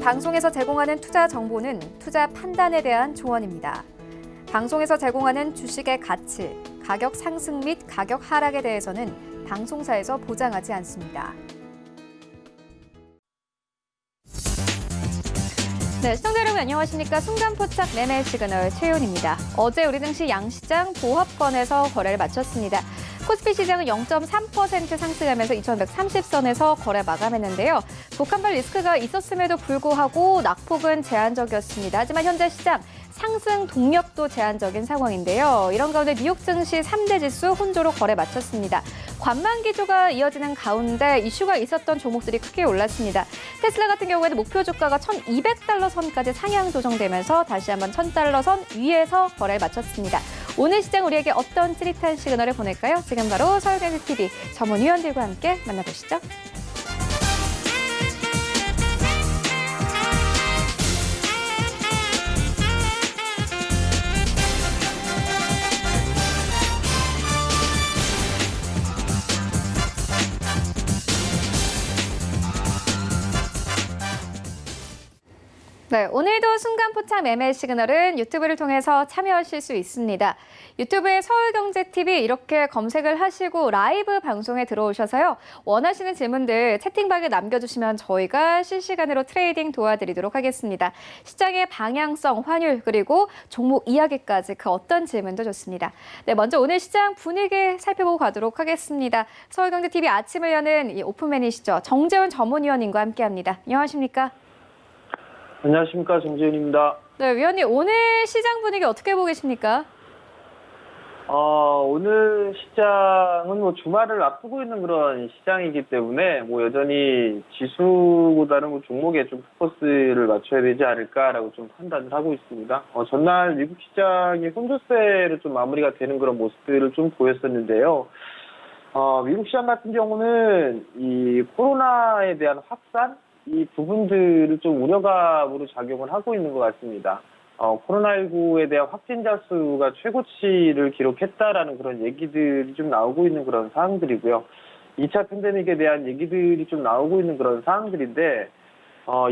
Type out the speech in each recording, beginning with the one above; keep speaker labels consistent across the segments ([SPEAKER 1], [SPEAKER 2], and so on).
[SPEAKER 1] 방송에서 제공하는 투자 정보는 투자 판단에 대한 조언입니다. 방송에서 제공하는 주식의 가치, 가격 상승 및 가격 하락에 대해서는 방송사에서 보장하지 않습니다. 네, 시청자 여러분 안녕하십니까? 순간포착 매매 시그널 최윤입니다. 어제 우리 증시 양시장 보합권에서 거래를 마쳤습니다. 코스피 시장은 0.3% 상승하면서 2130선에서 거래 마감했는데요. 독한발 리스크가 있었음에도 불구하고 낙폭은 제한적이었습니다. 하지만 현재 시장 상승 동력도 제한적인 상황인데요. 이런 가운데 뉴욕 증시 3대 지수 혼조로 거래 마쳤습니다. 관망 기조가 이어지는 가운데 이슈가 있었던 종목들이 크게 올랐습니다. 테슬라 같은 경우에는 목표 주가가 1,200달러 선까지 상향 조정되면서 다시 한번 1,000달러 선 위에서 거래를 마쳤습니다. 오늘 시장 우리에게 어떤 찌릿한 시그널을 보낼까요? 지금 바로 서울경제TV 전문위원들과 함께 만나보시죠. 네, 오늘도 순간포착 매매 시그널은 유튜브를 통해서 참여하실 수 있습니다. 유튜브에 서울경제TV 이렇게 검색을 하시고 라이브 방송에 들어오셔서요. 원하시는 질문들 채팅방에 남겨주시면 저희가 실시간으로 트레이딩 도와드리도록 하겠습니다. 시장의 방향성, 환율, 그리고 종목 이야기까지 그 어떤 질문도 좋습니다. 네, 먼저 오늘 시장 분위기 살펴보고 가도록 하겠습니다. 서울경제TV 아침을 여는 이 오픈맨이시죠. 정재훈 전문위원님과 함께합니다. 안녕하십니까?
[SPEAKER 2] 안녕하십니까, 정재윤입니다.
[SPEAKER 1] 네, 위원님 오늘 시장 분위기 어떻게 보고 계십니까?
[SPEAKER 2] 오늘 시장은 주말을 앞두고 있는 그런 시장이기 때문에 여전히 지수보다는 종목에 좀 포커스를 맞춰야 되지 않을까라고 좀 판단을 하고 있습니다. 전날 미국 시장이 혼조세로 좀 마무리가 되는 그런 모습들을 좀 보였었는데요. 미국 시장 같은 경우는 이 코로나에 대한 확산 이 부분들을 좀 우려감으로 작용을 하고 있는 것 같습니다. 코로나19에 대한 확진자 수가 최고치를 기록했다라는 그런 얘기들이 좀 나오고 있는 그런 사항들이고요. 2차 팬데믹에 대한 얘기들이 좀 나오고 있는 그런 사항들인데,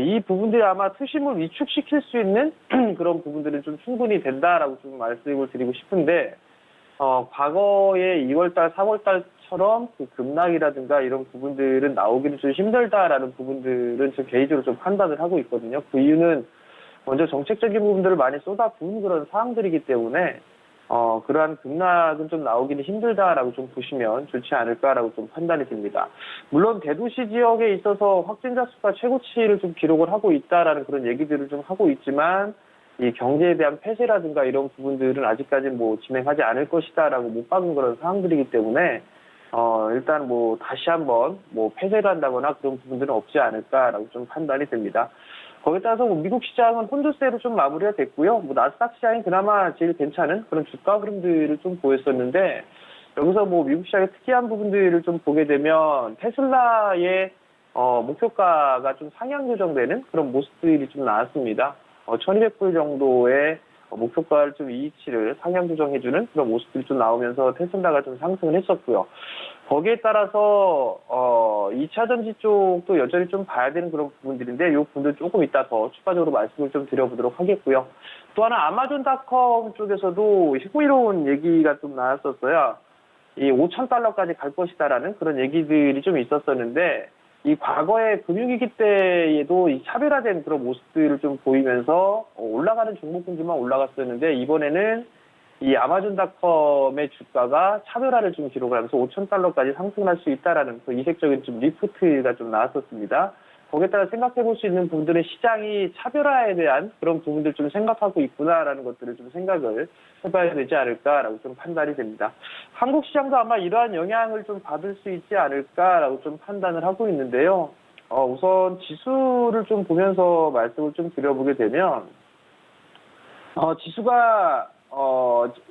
[SPEAKER 2] 이 부분들이 아마 투심을 위축시킬 수 있는 그런 부분들은 좀 충분히 된다라고 좀 말씀을 드리고 싶은데, 과거에 2월달, 3월달처럼 그 급락이라든가 이런 부분들은 나오기는 좀 힘들다라는 부분들은 좀 개인적으로 좀 판단을 하고 있거든요. 그 이유는 먼저 정책적인 부분들을 많이 쏟아부은 그런 사항들이기 때문에 그러한 급락은 좀 나오기는 힘들다라고 좀 보시면 좋지 않을까라고 좀 판단이 됩니다. 물론 대도시 지역에 있어서 확진자 수가 최고치를 좀 기록을 하고 있다라는 그런 얘기들을 좀 하고 있지만 이 경제에 대한 폐쇄라든가 이런 부분들은 아직까지 진행하지 않을 것이다라고 못 박은 그런 상황들이기 때문에 일단 다시 한번 폐쇄를 한다거나 그런 부분들은 없지 않을까라고 좀 판단이 됩니다. 거기에 따라서 미국 시장은 혼조세로 좀 마무리가 됐고요. 나스닥 시장이 그나마 제일 괜찮은 그런 주가 흐름들을 좀 보였었는데 여기서 미국 시장의 특이한 부분들을 좀 보게 되면 테슬라의 목표가가 좀 상향 조정되는 그런 모습들이 좀 나왔습니다. 1200불 정도의 목표가를 좀 이익치를 상향 조정해주는 그런 모습들이 좀 나오면서 테슬라가 좀 상승을 했었고요. 거기에 따라서 2차 전지 쪽도 여전히 좀 봐야 되는 그런 부분들인데 이 부분들 조금 이따 더 추가적으로 말씀을 좀 드려보도록 하겠고요. 또 하나 아마존닷컴 쪽에서도 희미로운 얘기가 좀 나왔었어요. 이 5,000달러까지 갈 것이다라는 그런 얘기들이 좀 있었었는데 이 과거의 금융위기 때에도 이 차별화된 그런 모습들을 좀 보이면서 올라가는 종목군들만 올라갔었는데 이번에는 이 아마존닷컴의 주가가 차별화를 좀 기록을 하면서 5,000달러까지 상승할 수 있다라는 그 이색적인 좀 리포트가 좀 나왔었습니다. 거기에 따라 생각해 볼 수 있는 부분들은 시장이 차별화에 대한 그런 부분들 좀 생각하고 있구나라는 것들을 좀 생각을 해봐야 되지 않을까라고 좀 판단이 됩니다. 한국 시장도 아마 이러한 영향을 좀 받을 수 있지 않을까라고 좀 판단을 하고 있는데요. 우선 지수를 좀 보면서 말씀을 좀 드려보게 되면, 지수가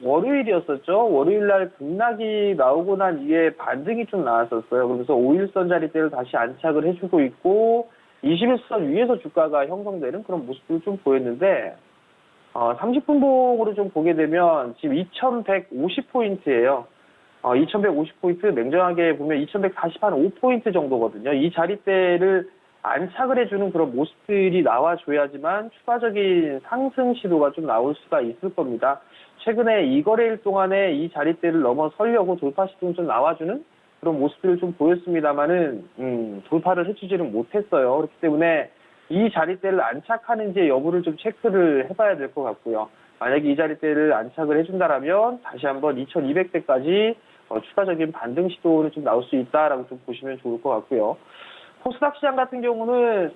[SPEAKER 2] 월요일이었었죠. 월요일날 급락이 나오고 난 이후에 반등이 좀 나왔었어요. 그래서 5일선 자리대를 다시 안착을 해주고 있고 21선 위에서 주가가 형성되는 그런 모습을 좀 보였는데 30분봉으로 좀 보게 되면 지금 2150포인트예요. 2150포인트 냉정하게 보면 2145포인트 정도거든요. 이 자리대를 안착을 해주는 그런 모습들이 나와줘야지만 추가적인 상승 시도가 좀 나올 수가 있을 겁니다. 최근에 이 거래일 동안에 이 자리대를 넘어서려고 돌파 시도는 좀 나와주는 그런 모습들을 좀 보였습니다만은 돌파를 해주지는 못했어요. 그렇기 때문에 이 자리대를 안착하는지 여부를 좀 체크를 해봐야 될 것 같고요. 만약에 이 자리대를 안착을 해준다라면 다시 한번 2200대까지 추가적인 반등 시도는 좀 나올 수 있다라고 좀 보시면 좋을 것 같고요. 코스닥 시장 같은 경우는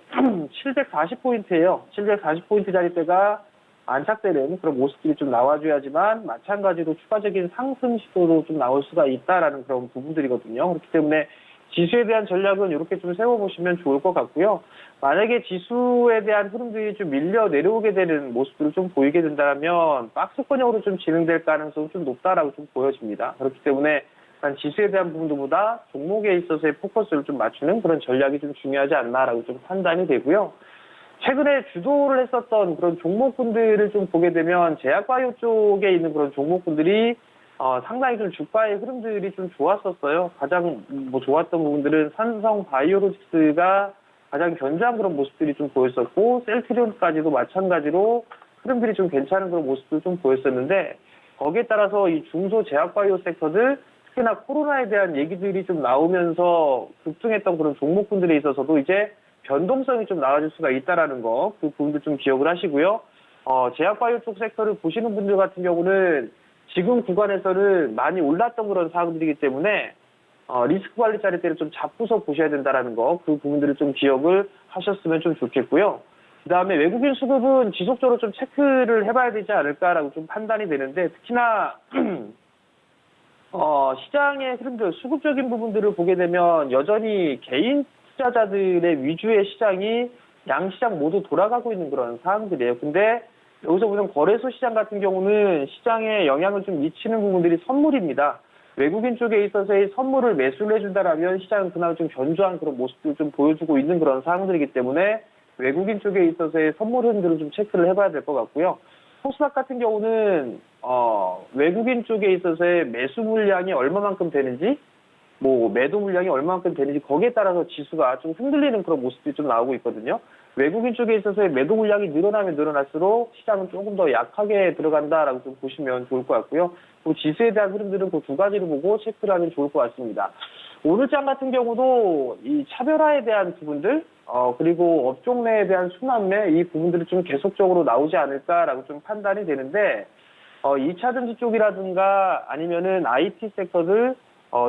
[SPEAKER 2] 740포인트예요. 740포인트 자리대가 안착되는 그런 모습들이 좀 나와줘야지만 마찬가지로 추가적인 상승 시도도 좀 나올 수가 있다라는 그런 부분들이거든요. 그렇기 때문에 지수에 대한 전략은 이렇게 좀 세워보시면 좋을 것 같고요. 만약에 지수에 대한 흐름들이 좀 밀려 내려오게 되는 모습들을 좀 보이게 된다면 박스권형으로 좀 진행될 가능성은 좀 높다라고 좀 보여집니다. 그렇기 때문에 일단 지수에 대한 부분들보다 종목에 있어서의 포커스를 좀 맞추는 그런 전략이 좀 중요하지 않나라고 좀 판단이 되고요. 최근에 주도를 했었던 그런 종목군들을 좀 보게 되면 제약바이오 쪽에 있는 그런 종목군들이 상당히 좀 주가의 흐름들이 좀 좋았었어요. 가장 좋았던 부분들은 삼성바이오로직스가 가장 견조한 그런 모습들이 좀 보였었고, 셀트리온까지도 마찬가지로 흐름들이 좀 괜찮은 그런 모습도 좀 보였었는데, 거기에 따라서 이 중소제약바이오 섹터들, 특히나 코로나에 대한 얘기들이 좀 나오면서 급등했던 그런 종목군들에 있어서도 이제 변동성이 좀 나아질 수가 있다라는 거, 그 부분도 좀 기억을 하시고요. 제약바이오 쪽 섹터를 보시는 분들 같은 경우는 지금 구간에서는 많이 올랐던 그런 사항들이기 때문에 리스크 관리 자리대를 좀 잡고서 보셔야 된다라는 거, 그 부분들을 좀 기억을 하셨으면 좀 좋겠고요. 그 다음에 외국인 수급은 지속적으로 좀 체크를 해봐야 되지 않을까라고 좀 판단이 되는데, 특히나 시장의 흐름들, 수급적인 부분들을 보게 되면 여전히 개인 투자자들의 위주의 시장이 양시장 모두 돌아가고 있는 그런 상황들이에요. 근데 여기서 보면 거래소 시장 같은 경우는 시장에 영향을 좀 미치는 부분들이 선물입니다. 외국인 쪽에 있어서의 선물을 매수를 해준다라면 시장은 그나마 좀 견조한 그런 모습들을 좀 보여주고 있는 그런 상황들이기 때문에 외국인 쪽에 있어서의 선물 흐름들을 좀 체크를 해봐야 될 것 같고요. 코스닥 같은 경우는 외국인 쪽에 있어서의 매수 물량이 얼마만큼 되는지, 매도 물량이 얼마만큼 되는지 거기에 따라서 지수가 좀 흔들리는 그런 모습들이 좀 나오고 있거든요. 외국인 쪽에 있어서의 매도 물량이 늘어나면 늘어날수록 시장은 조금 더 약하게 들어간다라고 좀 보시면 좋을 것 같고요. 그 지수에 대한 흐름들은 그 두 가지를 보고 체크를 하면 좋을 것 같습니다. 오늘 장 같은 경우도 이 차별화에 대한 부분들, 그리고 업종 내에 대한 순환매, 이 부분들이 좀 계속적으로 나오지 않을까라고 좀 판단이 되는데, 2차전지 쪽이라든가 아니면은 IT 섹터들,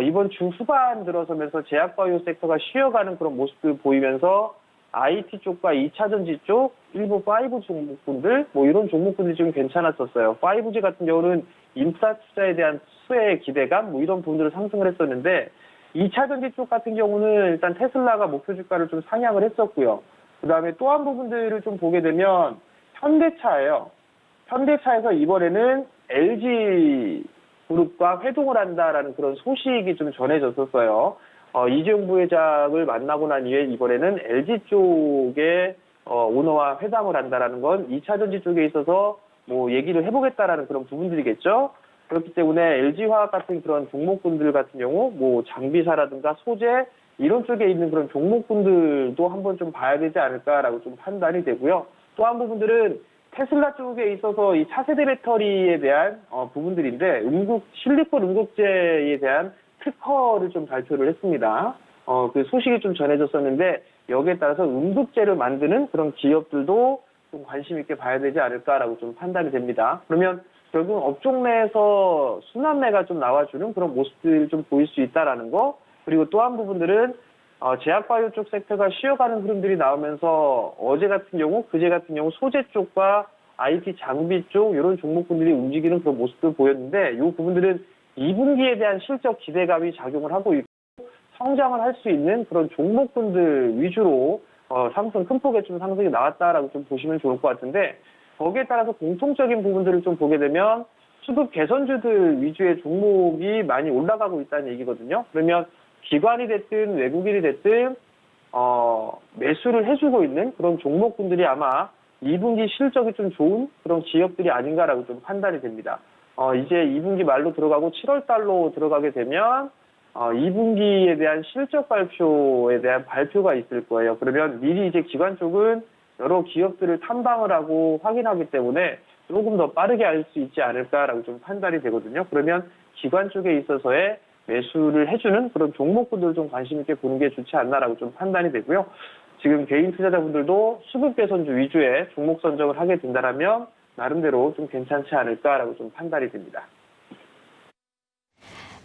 [SPEAKER 2] 이번 주 후반 들어서면서 제약바이오 섹터가 쉬어가는 그런 모습들 보이면서 IT 쪽과 2차전지 쪽, 일부 5G 종목군들, 이런 종목군들이 좀 괜찮았었어요. 5G 같은 경우는 인프라 투자에 대한 수혜의 기대감, 이런 부분들을 상승을 했었는데, 2차전지 쪽 같은 경우는 일단 테슬라가 목표 주가를 좀 상향을 했었고요. 그 다음에 또 한 부분들을 좀 보게 되면 현대차예요. 현대차에서 이번에는 LG 그룹과 회동을 한다라는 그런 소식이 좀 전해졌었어요. 이재용 부회장을 만나고 난 이후에 이번에는 LG 쪽에 오너와 회담을 한다라는 건 2차전지 쪽에 있어서 얘기를 해보겠다라는 그런 부분들이겠죠. 그렇기 때문에 LG화학 같은 그런 종목군들 같은 경우 장비사라든가 소재 이런 쪽에 있는 그런 종목군들도 한번 좀 봐야 되지 않을까라고 좀 판단이 되고요. 또 한 부분들은 테슬라 쪽에 있어서 이 차세대 배터리에 대한 부분들인데 실리콘 응급제에 대한 특허를 좀 발표를 했습니다. 그 소식이 좀 전해졌었는데 여기에 따라서 응급제를 만드는 그런 기업들도 좀 관심 있게 봐야 되지 않을까라고 좀 판단이 됩니다. 그러면 결국 업종 내에서 순환매가 좀 나와주는 그런 모습들을 좀 보일 수 있다라는 거, 그리고 또 한 부분들은 제약바이오 쪽 섹터가 쉬어가는 흐름들이 나오면서 어제 같은 경우, 그제 같은 경우 소재 쪽과 IT 장비 쪽 이런 종목군들이 움직이는 그런 모습들 보였는데 이 부분들은 2분기에 대한 실적 기대감이 작용을 하고 있고 성장을 할 수 있는 그런 종목군들 위주로 상승 큰 폭의 좀 상승이 나왔다라고 좀 보시면 좋을 것 같은데, 거기에 따라서 공통적인 부분들을 좀 보게 되면 수급 개선주들 위주의 종목이 많이 올라가고 있다는 얘기거든요. 그러면 기관이 됐든 외국인이 됐든 매수를 해주고 있는 그런 종목군들이 아마 2분기 실적이 좀 좋은 그런 기업들이 아닌가라고 좀 판단이 됩니다. 이제 2분기 말로 들어가고 7월 달로 들어가게 되면 2분기에 대한 실적 발표에 대한 발표가 있을 거예요. 그러면 미리 이제 기관 쪽은 여러 기업들을 탐방을 하고 확인하기 때문에 조금 더 빠르게 알 수 있지 않을까라고 좀 판단이 되거든요. 그러면 기관 쪽에 있어서의 매수를 해주는 그런 종목군들 좀 관심 있게 보는 게 좋지 않나라고 좀 판단이 되고요. 지금 개인 투자자분들도 수급 개선주 위주의 종목 선정을 하게 된다면 나름대로 좀 괜찮지 않을까라고 좀 판단이 됩니다.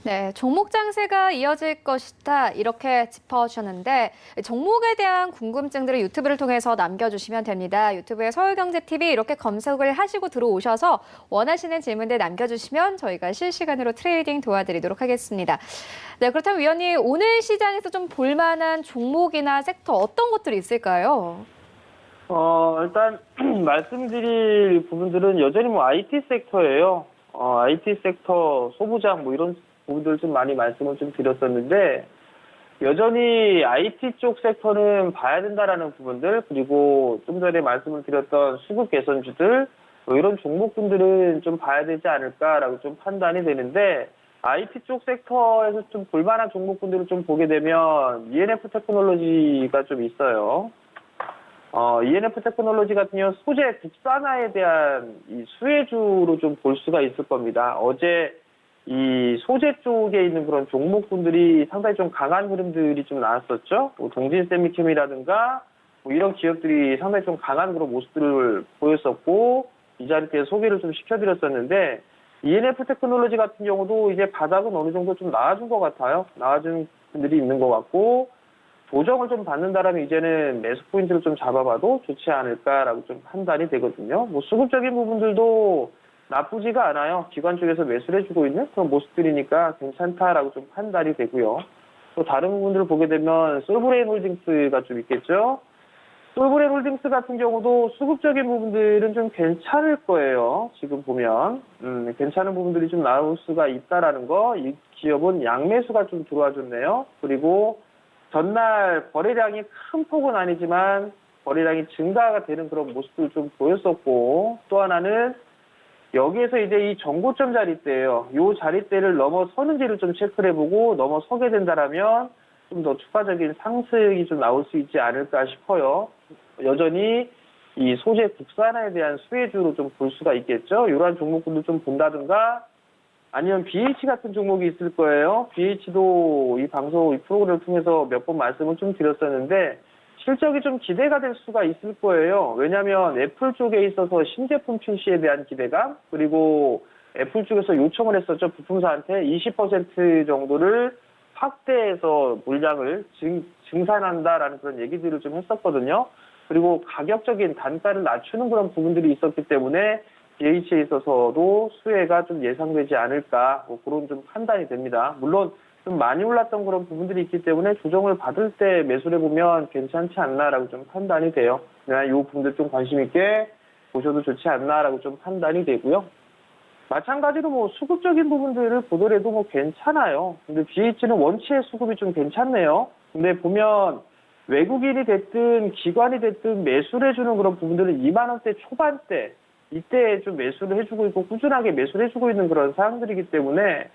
[SPEAKER 1] 네, 종목 장세가 이어질 것이다 이렇게 짚어주셨는데 종목에 대한 궁금증들을 유튜브를 통해서 남겨주시면 됩니다. 유튜브에 서울경제TV 이렇게 검색을 하시고 들어오셔서 원하시는 질문들 남겨주시면 저희가 실시간으로 트레이딩 도와드리도록 하겠습니다. 네, 그렇다면 위원님 오늘 시장에서 좀 볼만한 종목이나 섹터 어떤 것들이 있을까요?
[SPEAKER 2] 일단 말씀드릴 부분들은 여전히 IT 섹터예요. IT 섹터, 소부장 이런 부분들 좀 많이 말씀을 좀 드렸었는데 여전히 IT 쪽 섹터는 봐야 된다라는 부분들 그리고 좀 전에 말씀을 드렸던 수급 개선주들 이런 종목군들은 좀 봐야 되지 않을까라고 좀 판단이 되는데 IT 쪽 섹터에서 좀 볼만한 종목군들을 좀 보게 되면 ENF 테크놀로지가 좀 있어요. ENF 테크놀로지 같은 경우는 소재 국산화에 대한 이 수혜주로 좀 볼 수가 있을 겁니다. 어제 이 소재 쪽에 있는 그런 종목군들이 상당히 좀 강한 흐름들이 좀 나왔었죠. 동진세미캠이라든가 이런 기업들이 상당히 좀 강한 그런 모습들을 보였었고 이 자리 때 소개를 좀 시켜드렸었는데 ENF 테크놀로지 같은 경우도 이제 바닥은 어느 정도 좀 나아진 것 같아요. 나아진 분들이 있는 것 같고 조정을 좀 받는다라면 이제는 매수 포인트를 좀 잡아봐도 좋지 않을까라고 좀 판단이 되거든요. 수급적인 부분들도 나쁘지가 않아요. 기관 쪽에서 매수를 해주고 있는 그런 모습들이니까 괜찮다라고 좀 판단이 되고요. 또 다른 부분들을 보게 되면 솔브레인 홀딩스가 좀 있겠죠. 솔브레인 홀딩스 같은 경우도 수급적인 부분들은 좀 괜찮을 거예요. 지금 보면 괜찮은 부분들이 좀 나올 수가 있다라는 거. 이 기업은 양매수가 좀 들어와 줬네요. 그리고 전날 거래량이 큰 폭은 아니지만 거래량이 증가가 되는 그런 모습을 좀 보였었고 또 하나는 여기에서 이제 이 정고점 자리대예요. 이 자리대를 넘어서는지를 좀 체크를 해보고 넘어서게 된다라면 좀 더 추가적인 상승이 좀 나올 수 있지 않을까 싶어요. 여전히 이 소재 국산화에 대한 수혜주로 좀 볼 수가 있겠죠. 이러한 종목군도 좀 본다든가 아니면 BH 같은 종목이 있을 거예요. BH도 이 방송, 이 프로그램을 통해서 몇 번 말씀을 좀 드렸었는데 실적이 좀 기대가 될 수가 있을 거예요. 왜냐하면 애플 쪽에 있어서 신제품 출시에 대한 기대감 그리고 애플 쪽에서 요청을 했었죠. 부품사한테 20% 정도를 확대해서 물량을 증산한다라는 그런 얘기들을 좀 했었거든요. 그리고 가격적인 단가를 낮추는 그런 부분들이 있었기 때문에 BH에 있어서도 수혜가 좀 예상되지 않을까 그런 좀 판단이 됩니다. 물론 좀 많이 올랐던 그런 부분들이 있기 때문에 조정을 받을 때 매수를 해보면 괜찮지 않나라고 좀 판단이 돼요. 이 부분들 좀 관심 있게 보셔도 좋지 않나라고 좀 판단이 되고요. 마찬가지로 수급적인 부분들을 보더라도 괜찮아요. 근데 BH는 원체 수급이 좀 괜찮네요. 근데 보면 외국인이 됐든 기관이 됐든 매수를 해주는 그런 부분들은 2만 원대 초반대 이때 좀 매수를 해주고 있고 꾸준하게 매수를 해주고 있는 그런 사항들이기 때문에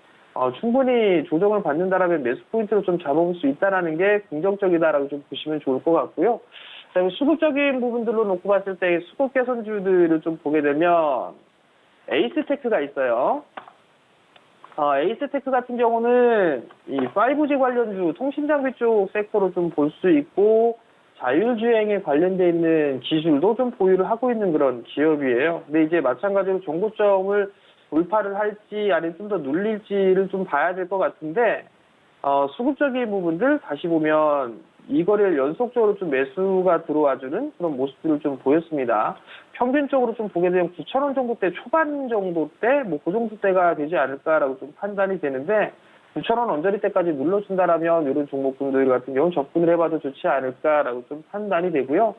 [SPEAKER 2] 충분히 조정을 받는다라면 매수 포인트로 좀 잡아볼 수 있다는 게 긍정적이다라고 좀 보시면 좋을 것 같고요. 그다음에 수급적인 부분들로 놓고 봤을 때 수급 개선주들을 좀 보게 되면 에이스테크가 있어요. 에이스테크 같은 경우는 이 5G 관련주 통신장비 쪽 섹터로 좀 볼 수 있고 자율주행에 관련돼 있는 기술도 좀 보유를 하고 있는 그런 기업이에요. 근데 이제 마찬가지로 정고점을 돌파를 할지 아니면 좀 더 눌릴지를 좀 봐야 될 것 같은데 수급적인 부분들 다시 보면 이 거래를 연속적으로 좀 매수가 들어와주는 그런 모습들을 좀 보였습니다. 평균적으로 좀 보게 되면 9,000원 정도 대 초반 정도 때 그 정도 때가 되지 않을까라고 좀 판단이 되는데 9,000원 언저리 때까지 눌러준다라면 이런 종목군들 같은 경우는 접근을 해봐도 좋지 않을까라고 좀 판단이 되고요.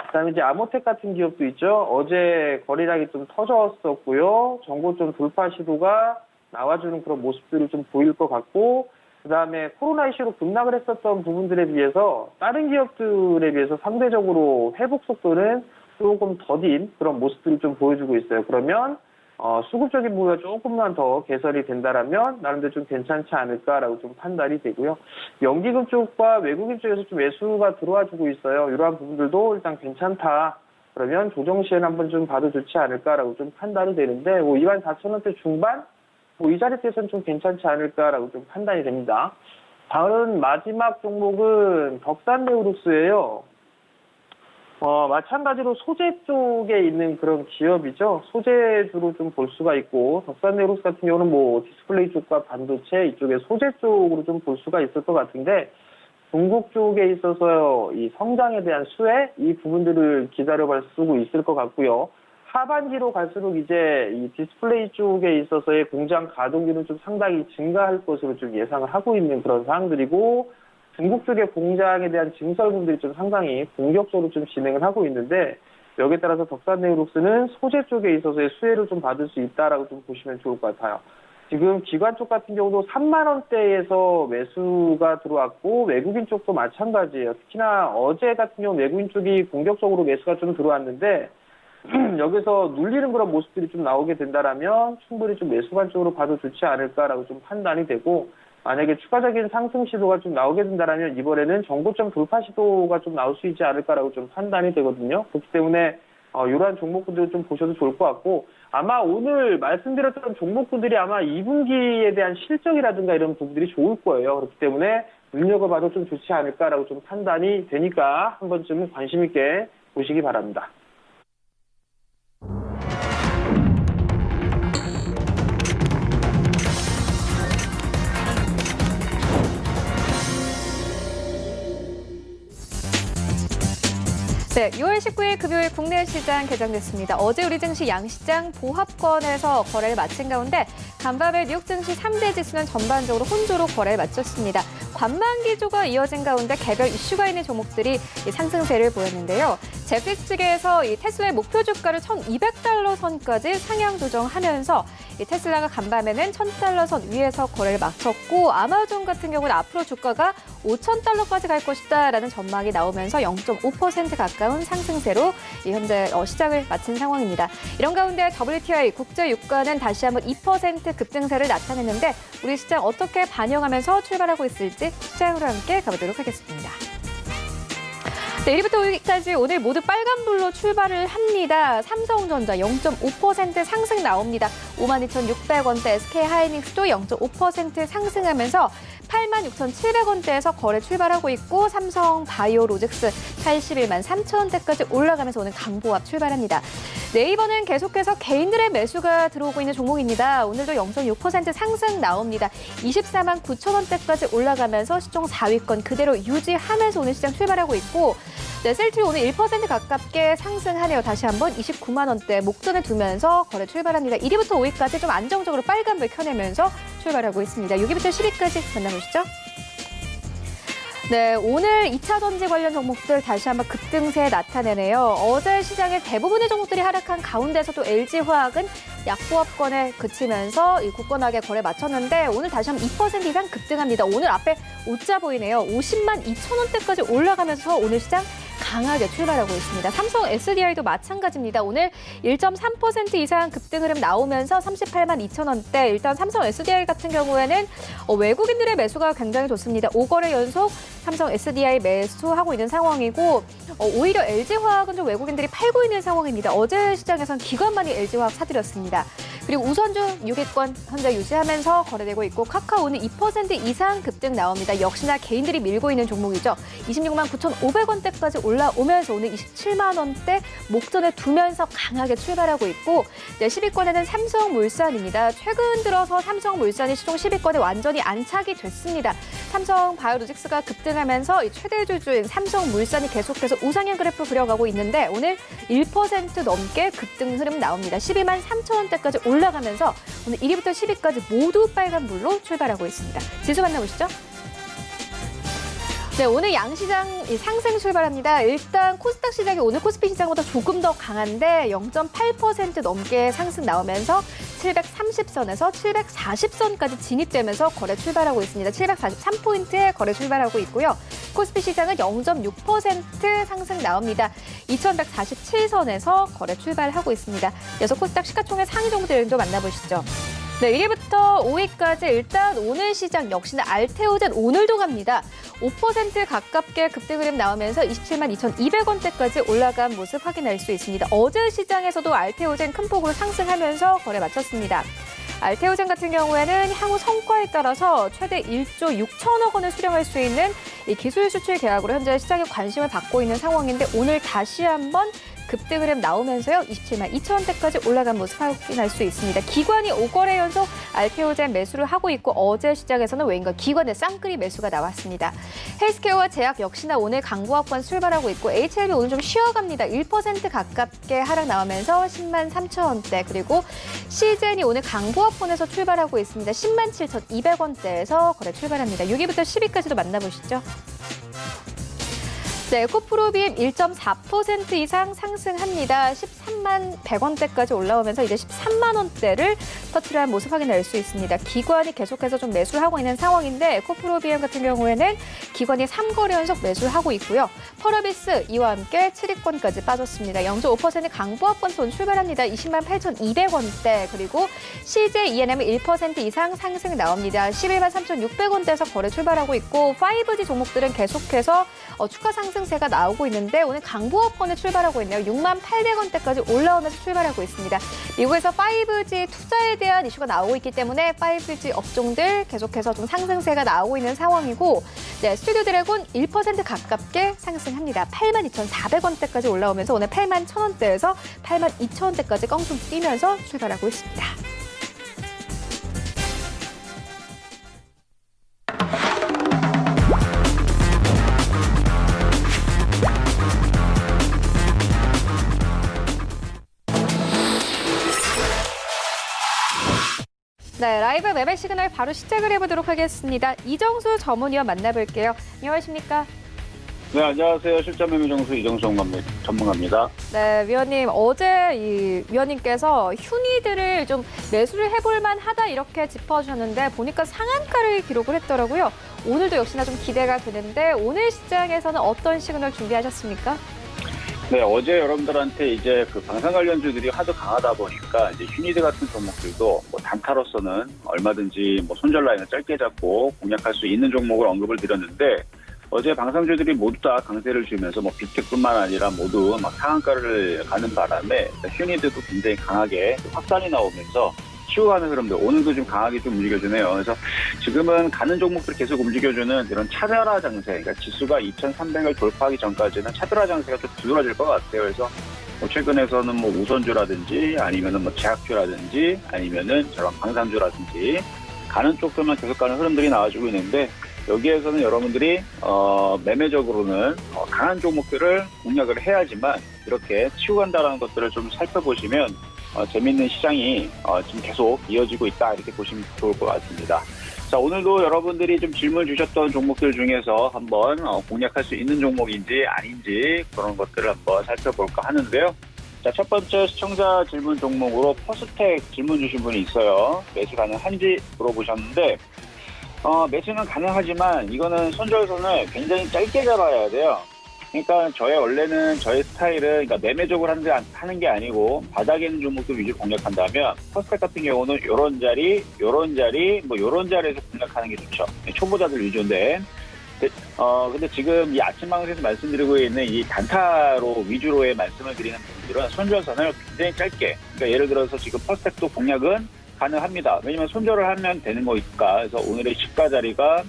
[SPEAKER 2] 그다음에 이제 아모텍 같은 기업도 있죠. 어제 거래량이 좀 터졌었고요. 정고점 돌파 시도가 나와주는 그런 모습들을 좀 보일 것 같고 그다음에 코로나 이슈로 급락을 했었던 부분들에 비해서 다른 기업들에 비해서 상대적으로 회복 속도는 조금 더딘 그런 모습들을 좀 보여주고 있어요. 그러면 수급적인 부분가 조금만 더 개선이 된다라면 나름대로 좀 괜찮지 않을까라고 좀 판단이 되고요. 연기금 쪽과 외국인 쪽에서 좀 매수가 들어와주고 있어요. 이러한 부분들도 일단 괜찮다. 그러면 조정 시에는 한번 좀 봐도 좋지 않을까라고 좀 판단이 되는데, 24,000원대 중반? 이 자리에서는 좀 괜찮지 않을까라고 좀 판단이 됩니다. 다음 마지막 종목은 덕산네오룩스예요. 마찬가지로 소재 쪽에 있는 그런 기업이죠. 소재주로 좀 볼 수가 있고, 덕산네오룩스 같은 경우는 디스플레이 쪽과 반도체 이쪽에 소재 쪽으로 좀 볼 수가 있을 것 같은데, 중국 쪽에 있어서 이 성장에 대한 수혜, 이 부분들을 기다려볼 수 있을 것 같고요. 하반기로 갈수록 이제 이 디스플레이 쪽에 있어서의 공장 가동률은 좀 상당히 증가할 것으로 좀 예상을 하고 있는 그런 사항들이고, 중국 쪽의 공장에 대한 증설분들이 좀 상당히 공격적으로 좀 진행을 하고 있는데, 여기에 따라서 덕산네오룩스는 소재 쪽에 있어서의 수혜를 좀 받을 수 있다라고 좀 보시면 좋을 것 같아요. 지금 기관 쪽 같은 경우도 3만 원대에서 매수가 들어왔고, 외국인 쪽도 마찬가지예요. 특히나 어제 같은 경우 외국인 쪽이 공격적으로 매수가 좀 들어왔는데, 여기서 눌리는 그런 모습들이 좀 나오게 된다라면 충분히 좀 매수관 쪽으로 봐도 좋지 않을까라고 좀 판단이 되고, 만약에 추가적인 상승 시도가 좀 나오게 된다라면 이번에는 정고점 돌파 시도가 좀 나올 수 있지 않을까라고 좀 판단이 되거든요. 그렇기 때문에 이러한 종목군들을 좀 보셔도 좋을 것 같고, 아마 오늘 말씀드렸던 종목군들이 아마 2분기에 대한 실적이라든가 이런 부분들이 좋을 거예요. 그렇기 때문에 눈여겨봐도 좀 좋지 않을까라고 좀 판단이 되니까 한 번쯤은 관심 있게 보시기 바랍니다.
[SPEAKER 1] 네, 6월 19일 금요일 국내 시장 개장됐습니다. 어제 우리 증시 양시장 보합권에서 거래를 마친 가운데 간밤에 뉴욕 증시 3대 지수는 전반적으로 혼조로 거래를 마쳤습니다. 관망기조가 이어진 가운데 개별 이슈가 있는 종목들이 상승세를 보였는데요. 제피스 측에서 이 테슬라의 목표 주가를 1,200달러 선까지 상향 조정하면서 이 테슬라가 간밤에는 1,000달러 선 위에서 거래를 마쳤고, 아마존 같은 경우는 앞으로 주가가 5,000달러까지 갈 것이다라는 전망이 나오면서 0.5% 가까운 상승세로 현재 시장을 마친 상황입니다. 이런 가운데 WTI 국제 유가는 다시 한번 2% 급등세를 나타냈는데, 우리 시장 어떻게 반영하면서 출발하고 있을지 시장으로 함께 가보도록 하겠습니다. 네, 1위부터 5위까지 오늘 모두 빨간불로 출발을 합니다. 삼성전자 0.5% 상승 나옵니다. 52,600원대, SK하이닉스도 0.5% 상승하면서 86,700원대에서 거래 출발하고 있고, 삼성바이오로직스 81만 3천원대까지 올라가면서 오늘 강보합 출발합니다. 네이버는 계속해서 개인들의 매수가 들어오고 있는 종목입니다. 오늘도 0.6% 상승 나옵니다. 24만 9천원대까지 올라가면서 시총 4위권 그대로 유지하면서 오늘 시장 출발하고 있고, 셀트리 오늘 1% 가깝게 상승하네요. 다시 한번 29만 원대 목전에 두면서 거래 출발합니다. 1위부터 5위까지 좀 안정적으로 빨간불 켜내면서 출발하고 있습니다. 6위부터 10위까지 만나보시죠. 네, 오늘 2차 전지 관련 종목들 다시 한번 급등세 나타내네요. 어제 시장의 대부분의 종목들이 하락한 가운데서도 LG화학은 약보합권에 그치면서 굳건하게 거래 마쳤는데, 오늘 다시 한번 2% 이상 급등합니다. 오늘 앞에 오자 보이네요. 50만 2천 원대까지 올라가면서 오늘 시장 강하게 출발하고 있습니다. 삼성 SDI도 마찬가지입니다. 오늘 1.3% 이상 급등 흐름 나오면서 38만 2천 원대. 일단 삼성 SDI 같은 경우에는 외국인들의 매수가 굉장히 좋습니다. 5거래 연속 삼성 SDI 매수하고 있는 상황이고, 오히려 LG화학은 좀 외국인들이 팔고 있는 상황입니다. 어제 시장에선 기관만이 LG화학 사들였습니다. 그리고 우선주 6위권 현재 유지하면서 거래되고 있고, 카카오는 2% 이상 급등 나옵니다. 역시나 개인들이 밀고 있는 종목이죠. 26만 9,500원대까지 올라오면서 오늘 27만 원대 목전에 두면서 강하게 출발하고 있고, 네, 10위권에는 삼성물산입니다. 최근 들어서 삼성물산이 시총 10위권에 완전히 안착이 됐습니다. 삼성바이오로직스가 급등하면서 이 최대 주주인 삼성물산이 계속해서 우상향 그래프 그려가고 있는데, 오늘 1% 넘게 급등 흐름 나옵니다. 12만 3천 원대까지 올라가면서 오늘 1위부터 10위까지 모두 빨간불로 출발하고 있습니다. 지수 만나보시죠. 네, 오늘 양시장 상승 출발합니다. 일단 코스닥 시장이 오늘 코스피 시장보다 조금 더 강한데 0.8% 넘게 상승 나오면서 730선에서 740선까지 진입되면서 거래 출발하고 있습니다. 743포인트에 거래 출발하고 있고요. 코스피 시장은 0.6% 상승 나옵니다. 2147선에서 거래 출발하고 있습니다. 이어서 코스닥 시가총액 상위 종목들도 만나보시죠. 네, 1위부터 5위까지 일단 오늘 시장 역시나 알테오젠 오늘도 갑니다. 5% 가깝게 급등을 나오면서 27만 2,200원대까지 올라간 모습 확인할 수 있습니다. 어제 시장에서도 알테오젠 큰 폭으로 상승하면서 거래 마쳤습니다. 알테오젠 같은 경우에는 향후 성과에 따라서 최대 1조 6천억 원을 수령할 수 있는 이 기술 수출 계약으로 현재 시장의 관심을 받고 있는 상황인데 오늘 다시 한번 급등을 나오면서요. 27만 2천원대까지 올라간 모습 확인할 수 있습니다. 기관이 5거래 연속 알테오젠 매수를 하고 있고 어제 시장에서는 웬가 기관의 쌍끌이 매수가 나왔습니다. 헬스케어와 제약 역시나 오늘 강보합권 출발하고 있고 HLB 오늘 좀 쉬어갑니다. 1% 가깝게 하락 나오면서 10만 3천원대 그리고 시젠이 오늘 강보합권에서 출발하고 있습니다. 10만 7,200원대에서 거래 출발합니다. 6위부터 10위까지도 만나보시죠. 네, 코프로비엠 1.4% 이상 상승합니다. 13만 100원대까지 올라오면서 이제 13만 원대를 터치한 모습 확인할 수 있습니다. 기관이 계속해서 좀 매수를 하고 있는 상황인데 코프로비엠 같은 경우에는 기관이 3거래 연속 매수를 하고 있고요. 펄어비스 이와 함께 7위권까지 빠졌습니다. 0.5% 강보합권선 출발합니다. 20만 8,200원대 그리고 CJ ENM은 1% 이상 상승 나옵니다. 11만 3,600원대에서 거래 출발하고 있고 5G 종목들은 계속해서 추가 상승세가 나오고 있는데 오늘 강보합권에 출발하고 있네요. 6만 800원대까지 올라오면서 출발하고 있습니다. 미국에서 5G 투자에 대한 이슈가 나오고 있기 때문에 5G 업종들 계속해서 좀 상승세가 나오고 있는 상황이고 네, 스튜디오 드래곤 1% 가깝게 상승합니다. 8만 2,400원대까지 올라오면서 오늘 8만 1,000원대에서 8만 2,000원대까지 껑충 뛰면서 출발하고 있습니다. 네, 라이브 매매 시그널 바로 시작을 해보도록 하겠습니다. 이정수 전문위원 만나볼게요. 안녕하십니까?
[SPEAKER 3] 네, 안녕하세요. 실전 매매 정수 이정수 전문가입니다.
[SPEAKER 1] 네, 위원님 어제 이 위원님께서 휴니들을 좀 매수를 해볼 만하다 이렇게 짚어주셨는데 보니까 상한가를 기록을 했더라고요. 오늘도 역시나 좀 기대가 되는데 오늘 시장에서는 어떤 시그널 준비하셨습니까?
[SPEAKER 3] 네, 어제 여러분들한테 이제 그 방산 관련주들이 하도 강하다 보니까 이제 휴니드 같은 종목들도 뭐 단타로서는 얼마든지 뭐 손절 라인을 짧게 잡고 공략할 수 있는 종목을 언급을 드렸는데 어제 방산주들이 모두 다 강세를 주면서 뭐 빅텍뿐만 아니라 모두 막 상한가를 가는 바람에 휴니드도 굉장히 강하게 확산이 나오면서 치고 가는 흐름들 오늘도 좀 강하게 좀 움직여주네요. 그래서 지금은 가는 종목들 계속 움직여주는 이런 차별화 장세, 그러니까 지수가 2,300을 돌파하기 전까지는 차별화 장세가 좀 두드러질 것 같아요. 그래서 뭐 최근에서는 뭐 우선주라든지 아니면은 뭐 제약주라든지 아니면은 저런 방산주라든지 가는 쪽들만 계속 가는 흐름들이 나와주고 있는데 여기에서는 여러분들이 매매적으로는 강한 종목들을 공략을 해야지만 이렇게 치고 간다라는 것들을 좀 살펴보시면 재밌는 시장이 지금 계속 이어지고 있다 이렇게 보시면 좋을 것 같습니다. 자, 오늘도 여러분들이 좀 질문 주셨던 종목들 중에서 한번 공략할 수 있는 종목인지 아닌지 그런 것들을 한번 살펴볼까 하는데요. 자, 첫 번째 시청자 질문 종목으로 퍼스텍 질문 주신 분이 있어요. 매수 가능한지 물어보셨는데 매수는 가능하지만 이거는 손절선을 굉장히 짧게 잡아야 돼요. 그러니까 저의 스타일은 그러니까 매매적으로 하는 게 아니고 바닥에 있는 종목들 위주로 공략한다면 퍼스텍 같은 경우는 요런 자리, 뭐 요런 자리에서 공략하는 게 좋죠. 초보자들 위주인데 근데 지금 이 아침 방송에서 말씀드리고 있는 이 단타로 위주로의 말씀을 드리는 분들은 손절선을 굉장히 짧게 그러니까 예를 들어서 지금 퍼스텍도 공략은 가능합니다. 왜냐면 손절을 하면 되는 거니까. 그래서 오늘의 시가 자리가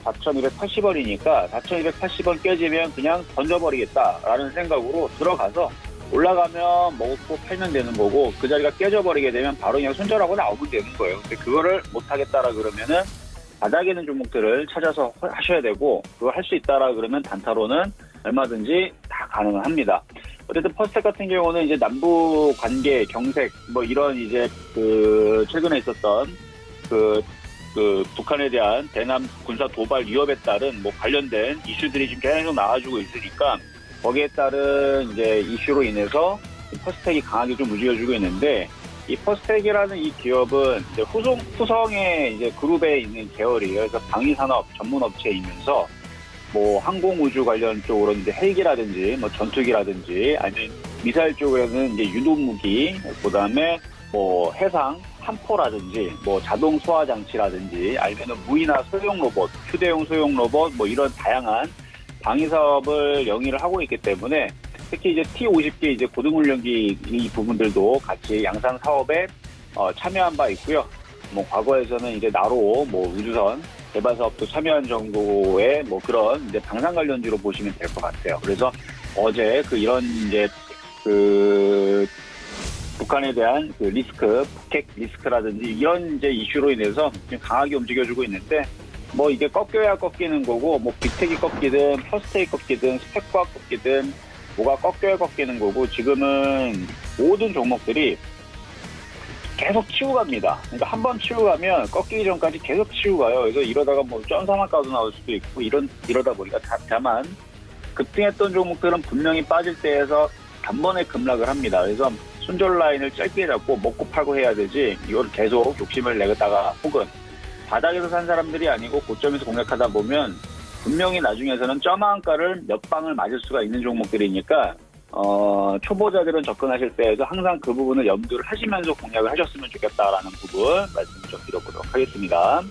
[SPEAKER 3] 4,280원이니까 4,280원 깨지면 그냥 던져버리겠다라는 생각으로 들어가서 올라가면 먹고 팔면 되는 거고 그 자리가 깨져버리게 되면 바로 그냥 손절하고 나오면 되는 거예요. 근데 그거를 못하겠다라 그러면은 바닥에 있는 종목들을 찾아서 하셔야 되고 그걸 할 수 있다라 그러면 단타로는 얼마든지 다 가능합니다. 어쨌든 퍼스텍 같은 경우는 이제 남북 관계, 경색 뭐 이런 이제 그 최근에 있었던 그 북한에 대한 대남 군사 도발 위협에 따른 뭐 관련된 이슈들이 지금 계속 나와주고 있으니까 거기에 따른 이제 이슈로 인해서 퍼스텍이 강하게 좀 움직여주고 있는데 이 퍼스텍이라는 이 기업은 이제 후성의 이제 그룹에 있는 계열이에요. 그래서 방위산업 전문 업체이면서 뭐 항공우주 관련 쪽으로는 이제 헬기라든지 뭐 전투기라든지 아니면 미사일 쪽에는 이제 유도무기, 그다음에 뭐 해상 함포라든지 뭐 자동 소화 장치라든지 아니면은 무인화 소형 로봇, 휴대용 소형 로봇 뭐 이런 다양한 방위 사업을 영위를 하고 있기 때문에 특히 이제 T-50기 이제 고등훈련기 이 부분들도 같이 양산 사업에 참여한 바 있고요. 뭐 과거에서는 이제 나로 뭐 우주선 개발 사업도 참여한 정도의 뭐 그런 이제 방산 관련주로 보시면 될 것 같아요. 그래서 어제 이런 이제 북한에 대한 리스크, 북핵 리스크라든지 이런 이제 이슈로 인해서 지금 강하게 움직여주고 있는데 뭐 이게 꺾여야 꺾이는 거고 뭐 빅텍이 꺾이든 퍼스트이 꺾이든 스펙과 꺾이든 뭐가 꺾여야 꺾이는 거고 지금은 모든 종목들이 계속 치고 갑니다. 그러니까 한 번 치고 가면 꺾이기 전까지 계속 치고 가요. 그래서 이러다가 뭐 점사만까지 나올 수도 있고 이러다 보니까 다만 급등했던 종목들은 분명히 빠질 때에서 단번에 급락을 합니다. 그래서 순절 라인을 짧게 잡고 먹고 팔고 해야 되지 이걸 계속 욕심을 내다가 혹은 바닥에서 산 사람들이 아니고 고점에서 공략하다 보면 분명히 나중에서는 점한가를 몇 방을 맞을 수가 있는 종목들이니까 초보자들은 접근하실 때에도 항상 그 부분을 염두를 하시면서 공략을 하셨으면 좋겠다라는 부분 말씀을 좀 드려보도록 하겠습니다.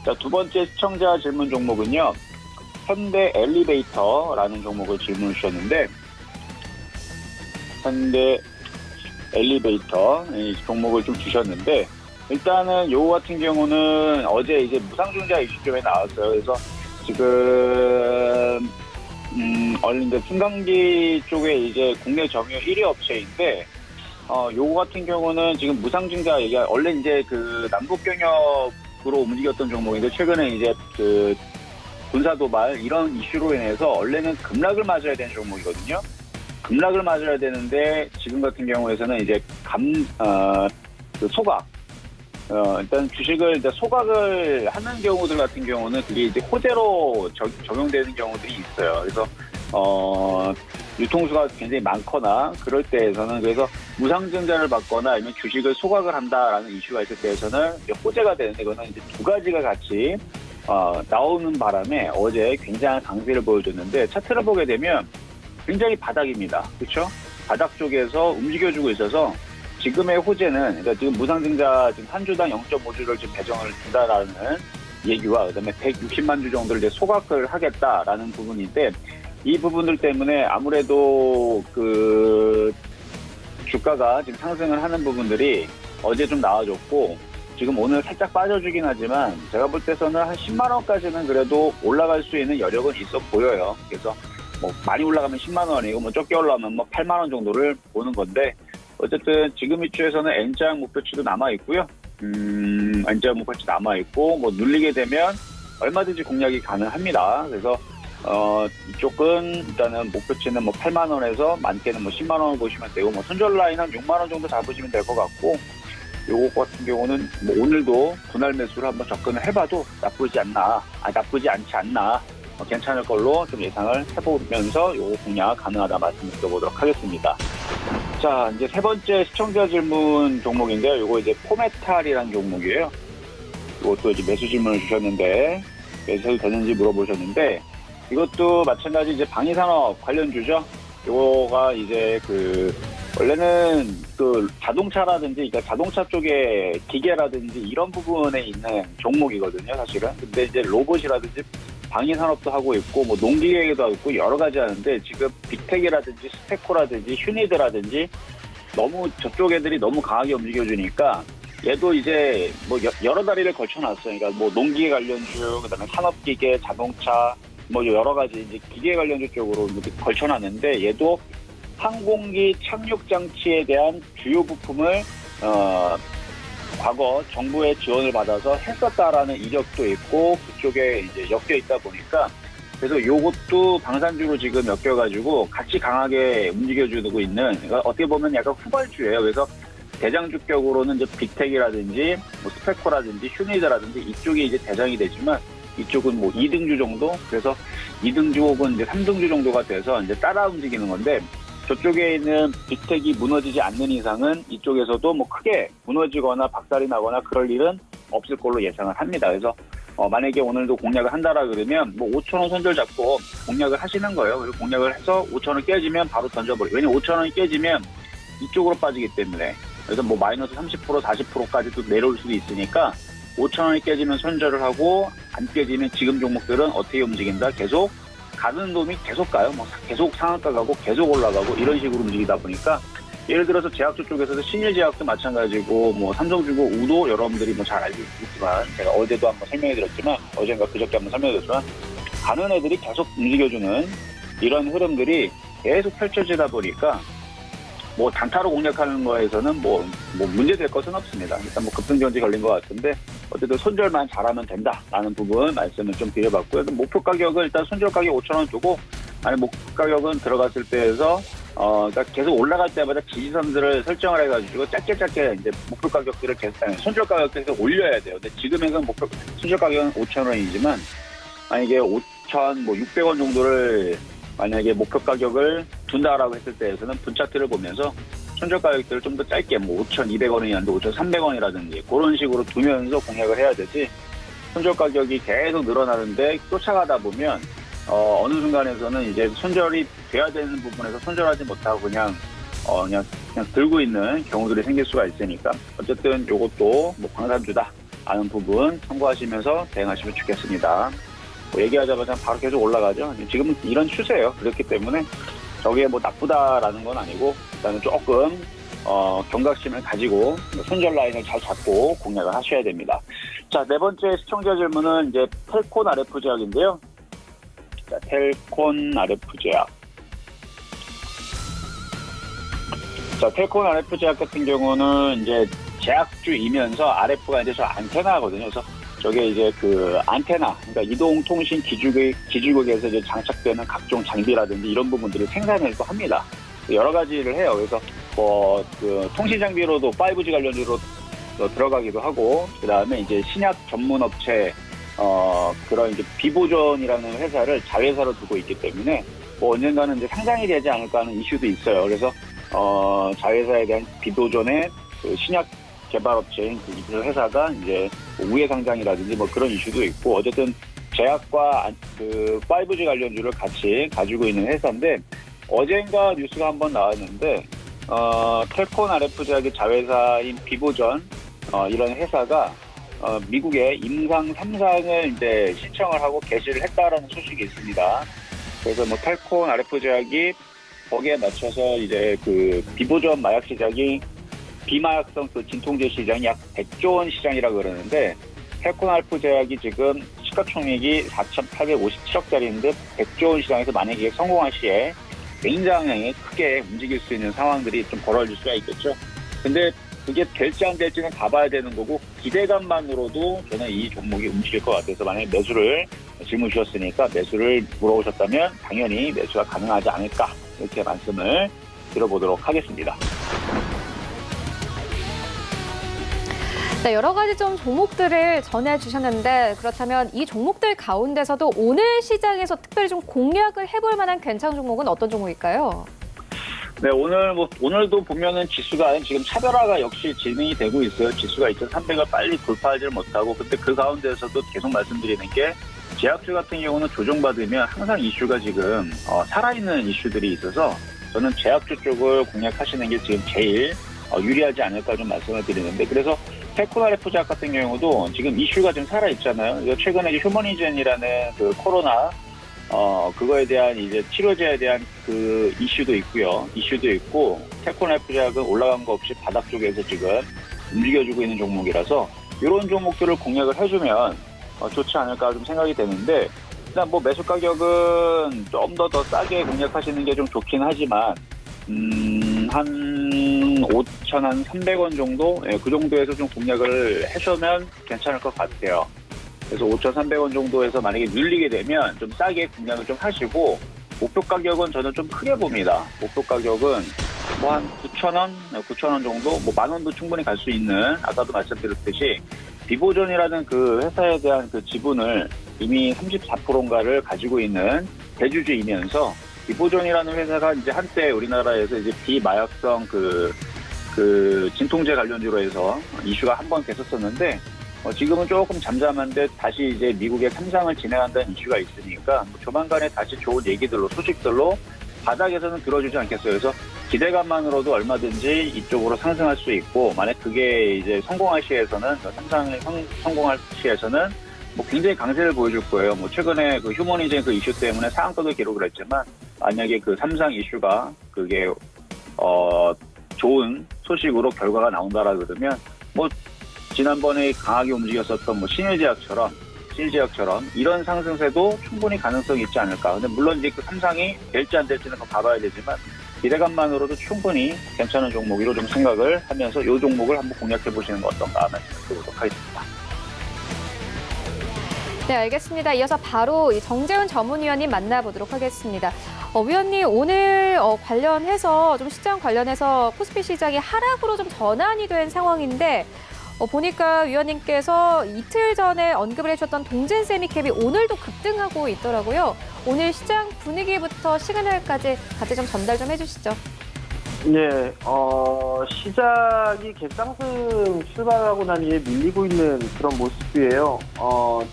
[SPEAKER 3] 자, 두 번째 시청자 질문 종목은요. 현대 엘리베이터라는 종목을 질문을 주셨는데 현대 엘리베이터 이 종목을 좀 주셨는데 일단은 요거 같은 경우는 어제 이제 무상증자 이슈점에 나왔어요. 그래서 지금 이제 승강기 쪽에 이제 국내 점유율 1위 업체인데 요거 같은 경우는 지금 무상증자 얘기가 원래 이제 남북경협으로 움직였던 종목인데 최근에 이제 군사도발 이런 이슈로 인해서 원래는 급락을 맞아야 되는 종목이거든요. 급락을 맞아야 되는데 지금 같은 경우에서는 이제 소각 일단 주식을 이제 소각을 하는 경우들 같은 경우는 그게 이제 호재로 적용되는 경우들이 있어요. 그래서 유통수가 굉장히 많거나 그럴 때에서는 그래서 무상증자를 받거나 아니면 주식을 소각을 한다라는 이슈가 있을 때에서는 이제 호재가 되는데 이거는 이제 두 가지가 같이 나오는 바람에 어제 굉장한 강세를 보여줬는데 차트를 보게 되면 굉장히 바닥입니다. 그렇죠? 바닥 쪽에서 움직여주고 있어서 지금의 호재는 그러니까 지금 무상증자 지금 한 주당 0.5주를 지금 배정을 준다라는 얘기와 그다음에 160만 주 정도를 이제 소각을 하겠다라는 부분인데 이 부분들 때문에 아무래도 주가가 지금 상승을 하는 부분들이 어제 좀 나와줬고 지금 오늘 살짝 빠져주긴 하지만 제가 볼 때서는 한 10만 원까지는 그래도 올라갈 수 있는 여력은 있어 보여요. 그래서 뭐 많이 올라가면 10만 원이고 뭐 적게 올라가면 뭐 8만 원 정도를 보는 건데 어쨌든 지금 이슈에서는 N자 목표치도 남아 있고요. N자 목표치 남아 있고 뭐 눌리게 되면 얼마든지 공략이 가능합니다. 그래서 이쪽은 일단은 목표치는 뭐 8만 원에서 많게는 뭐 10만 원을 보시면 되고 뭐 손절 라인 한 6만 원 정도 잡으시면 될 것 같고 요거 같은 경우는 뭐 오늘도 분할 매수를 한번 접근을 해봐도 나쁘지 않지 않나 괜찮을 걸로 좀 예상을 해보면서 요거 공략 가능하다 말씀을 드려보도록 하겠습니다. 자, 이제 세 번째 시청자 질문 종목인데요. 요거 이제 포메탈이라는 종목이에요. 이것도 이제 매수 질문을 주셨는데 매수해도 되는지 물어보셨는데 이것도 마찬가지 이제 방위산업 관련주죠. 요거가 이제 원래는 자동차라든지 그러니까 자동차 쪽에 기계라든지 이런 부분에 있는 종목이거든요, 사실은. 근데 이제 로봇이라든지 방위산업도 하고 있고 뭐 농기계도 하고 있고 여러 가지 하는데 지금 빅텍이라든지 스테코라든지 휴니드라든지 너무 저쪽 애들이 너무 강하게 움직여주니까 얘도 이제 뭐 여러 다리를 걸쳐놨어요. 그러니까 뭐 농기계 관련주, 그다음에 산업기계, 자동차 뭐 여러 가지 이제 기계 관련주 쪽으로 이렇게 걸쳐놨는데 얘도 항공기 착륙 장치에 대한 주요 부품을 과거 정부의 지원을 받아서 했었다라는 이력도 있고 그쪽에 이제 엮여 있다 보니까 그래서 요것도 방산주로 지금 엮여가지고 같이 강하게 움직여주고 있는 그러니까 어떻게 보면 약간 후발주예요. 그래서 대장주격으로는 이제 빅텍이라든지 뭐 스페코라든지 휴니드라든지 이쪽이 이제 대장이 되지만 이쪽은 뭐 2등주 정도 그래서 2등주 혹은 이제 3등주 정도가 돼서 이제 따라 움직이는 건데 저쪽에 있는 빅텍이 무너지지 않는 이상은 이쪽에서도 뭐 크게 무너지거나 박살이 나거나 그럴 일은 없을 걸로 예상을 합니다. 그래서 만약에 오늘도 공략을 한다라 그러면 뭐 5,000원 손절 잡고 공략을 하시는 거예요. 그리고 공략을 해서 5,000원 깨지면 바로 던져버려요. 왜냐면 5,000원이 깨지면 이쪽으로 빠지기 때문에. 그래서 뭐 마이너스 30%, 40%까지도 내려올 수도 있으니까 5,000원이 깨지면 손절을 하고 안 깨지면 지금 종목들은 어떻게 움직인다? 계속 가는 놈이 계속 가요. 뭐 계속 상한가 가고 계속 올라가고 이런 식으로 움직이다 보니까 예를 들어서 제약주 쪽에서도 신일제약도 마찬가지고 뭐 삼성중공, 우도 여러분들이 뭐 잘 알고 있지만 제가 어제도 한번 설명해드렸지만 어젠가 그저께 한번 설명해드렸지만 가는 애들이 계속 움직여주는 이런 흐름들이 계속 펼쳐지다 보니까 뭐 단타로 공략하는 거에서는 뭐 문제될 것은 없습니다. 일단 뭐 급등전지 걸린 것 같은데 어쨌든 손절만 잘하면 된다라는 부분 말씀을 좀 드려봤고요. 목표 가격은 일단 손절 가격 5,000원 두고 아니 목표 가격은 들어갔을 때에서 그러니까 계속 올라갈 때마다 지지선들을 설정을 해가지고 짧게 이제 목표 가격들을 계속 손절 가격을 계속 올려야 돼요. 근데 지금에는 목표 손절 가격은 5,000원이지만 만약에 5,600원 정도를 만약에 목표 가격을 둔다라고 했을 때에서는 분차트를 보면서 손절 가격들을 좀 더 짧게 뭐 5,200원이라든지 5,300원이라든지 그런 식으로 두면서 공략을 해야 되지 손절 가격이 계속 늘어나는데 쫓아가다 보면 어느 순간에서는 이제 손절이 돼야 되는 부분에서 손절하지 못하고 그냥 들고 있는 경우들이 생길 수가 있으니까 어쨌든 요것도 뭐 방산주다 라는 부분 참고하시면서 대응하시면 좋겠습니다. 뭐 얘기하자마자 바로 계속 올라가죠. 지금은 이런 추세예요. 그렇기 때문에 저게 뭐 나쁘다라는 건 아니고 일단은 조금 경각심을 가지고 손절 라인을 잘 잡고 공략을 하셔야 됩니다. 자, 네 번째 시청자 질문은 이제 텔콘 RF 제약인데요. 자, 텔콘 RF 제약. 자, 텔콘 RF 제약 같은 경우는 이제 제약주이면서 RF가 이제 저 안테나거든요. 그래서 저게 이제 그 안테나, 그러니까 이동통신 기지국에서 이제 장착되는 각종 장비라든지 이런 부분들을 생산을 또 합니다. 여러 가지를 해요. 그래서 뭐 그 통신 장비로도 5G 관련주로 들어가기도 하고, 그 다음에 이제 신약 전문 업체 그런 이제 비보존이라는 회사를 자회사로 두고 있기 때문에 뭐 언젠가는 이제 상장이 되지 않을까 하는 이슈도 있어요. 그래서 자회사에 대한 비보존의 그 신약 개발업체인 그 회사가 이제 우회 상장이라든지 뭐 그런 이슈도 있고, 어쨌든 제약과 그 5G 관련주를 같이 가지고 있는 회사인데, 어젠가 뉴스가 한번 나왔는데 텔콘 RF 제약의 자회사인 비보전 이런 회사가 미국의 임상 3상을 이제 신청을 하고 개시를 했다라는 소식이 있습니다. 그래서 뭐 텔콘 RF 제약이 거기에 맞춰서 이제 그 비보전 마약 시장이 비마약성 그 진통제 시장이 약 100조 원 시장이라고 그러는데, 텔콘 RF 제약이 지금 시가총액이 4,857억짜리인데 100조 원 시장에서 만약에 성공할 시에 굉장히 크게 움직일 수 있는 상황들이 좀 벌어질 수가 있겠죠. 근데 그게 될지 안 될지는 가봐야 되는 거고, 기대감만으로도 저는 이 종목이 움직일 것 같아서 만약에 매수를 질문 주셨으니까 매수를 물어보셨다면 당연히 매수가 가능하지 않을까, 이렇게 말씀을 드려보도록 하겠습니다.
[SPEAKER 1] 네, 여러 가지 좀 종목들을 전해주셨는데, 그렇다면 이 종목들 가운데서도 오늘 시장에서 특별히 좀 공략을 해볼 만한 괜찮은 종목은 어떤 종목일까요?
[SPEAKER 3] 네, 오늘도 보면은 지수가 지금 차별화가 역시 진행이 되고 있어요. 지수가 2,300을 빨리 돌파하지 못하고, 근데 그 가운데서도 계속 말씀드리는 게, 제약주 같은 경우는 조정받으면 항상 이슈가 지금 살아있는 이슈들이 있어서 저는 제약주 쪽을 공략하시는 게 지금 제일 유리하지 않을까 좀 말씀을 드리는데, 그래서 텔콘 RF 제약 같은 경우도 지금 이슈가 좀 살아있잖아요. 최근에 휴머니젠이라는 그 코로나 그거에 대한 이제 치료제에 대한 그 이슈도 있고, 텔콘 RF 제약은 올라간 거 없이 바닥 쪽에서 지금 움직여주고 있는 종목이라서 이런 종목들을 공략을 해주면 좋지 않을까 좀 생각이 되는데, 일단 뭐 매수 가격은 좀 더 싸게 공략하시는 게 좀 좋긴 하지만 한 5,300원 정도? 예, 그 정도에서 좀 공략을 해주면 괜찮을 것 같아요. 그래서 5,300원 정도에서 만약에 눌리게 되면 좀 싸게 공략을 좀 하시고, 목표 가격은 저는 좀 크게 봅니다. 목표 가격은 뭐 한 9,000원 정도? 뭐 10,000원도 충분히 갈 수 있는, 아까도 말씀드렸듯이 비보존이라는 그 회사에 대한 그 지분을 이미 34%인가를 가지고 있는 대주주이면서, 비보존이라는 회사가 이제 한때 우리나라에서 이제 비마약성 그 진통제 관련주로 해서 이슈가 한 번 됐었었는데, 지금은 조금 잠잠한데 다시 이제 미국의 삼상을 진행한다는 이슈가 있으니까 조만간에 다시 좋은 얘기들로 소식들로 바닥에서는 들어주지 않겠어요. 그래서 기대감만으로도 얼마든지 이쪽으로 상승할 수 있고, 만약 그게 이제 성공할 시에서는, 삼상이 성공할 시에서는 굉장히 강세를 보여줄 거예요. 최근에 그 휴머니즘 그 이슈 때문에 상한가도 기록을 했지만, 만약에 그 삼상 이슈가 그게 좋은 소식으로 결과가 나온다라 그러면 지난번에 강하게 움직였었던 신일제약처럼 이런 상승세도 충분히 가능성이 있지 않을까. 근데 물론 이제 그 삼상이 될지 안 될지는 봐봐야 되지만, 기대감만으로도 충분히 괜찮은 종목으로 좀 생각을 하면서 이 종목을 한번 공략해 보시는 거 어떤가 하면서 보도록 하겠습니다.
[SPEAKER 1] 네, 알겠습니다. 이어서 바로 이 정재훈 전문위원님 만나보도록 하겠습니다. 위원님, 오늘 관련해서 좀 시장 관련해서 코스피 시장이 하락으로 좀 전환이 된 상황인데, 보니까 위원님께서 이틀 전에 언급을 해주셨던 동진 세미캡이 오늘도 급등하고 있더라고요. 오늘 시장 분위기부터 시그널까지 같이 좀 전달 좀 해주시죠.
[SPEAKER 2] 네, 시작이 갭상승 출발하고 난 이후에 밀리고 있는 그런 모습이에요.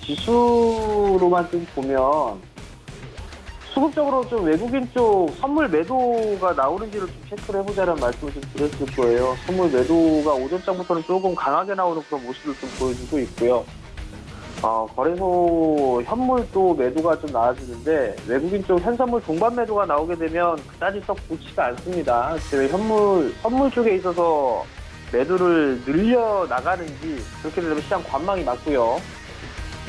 [SPEAKER 2] 지수로만 좀 보면 수급적으로 좀 외국인 쪽 선물 매도가 나오는지를 좀 체크를 해보자는 말씀을 좀 드렸을 거예요. 선물 매도가 오전장부터는 조금 강하게 나오는 그런 모습을 좀 보여주고 있고요. 거래소 현물도 매도가 좀 나와주는데, 외국인 쪽 현선물 동반 매도가 나오게 되면 그다지 썩 좋지가 않습니다. 선물 쪽에 있어서 매도를 늘려 나가는지, 그렇게 되면 시장 관망이 맞고요.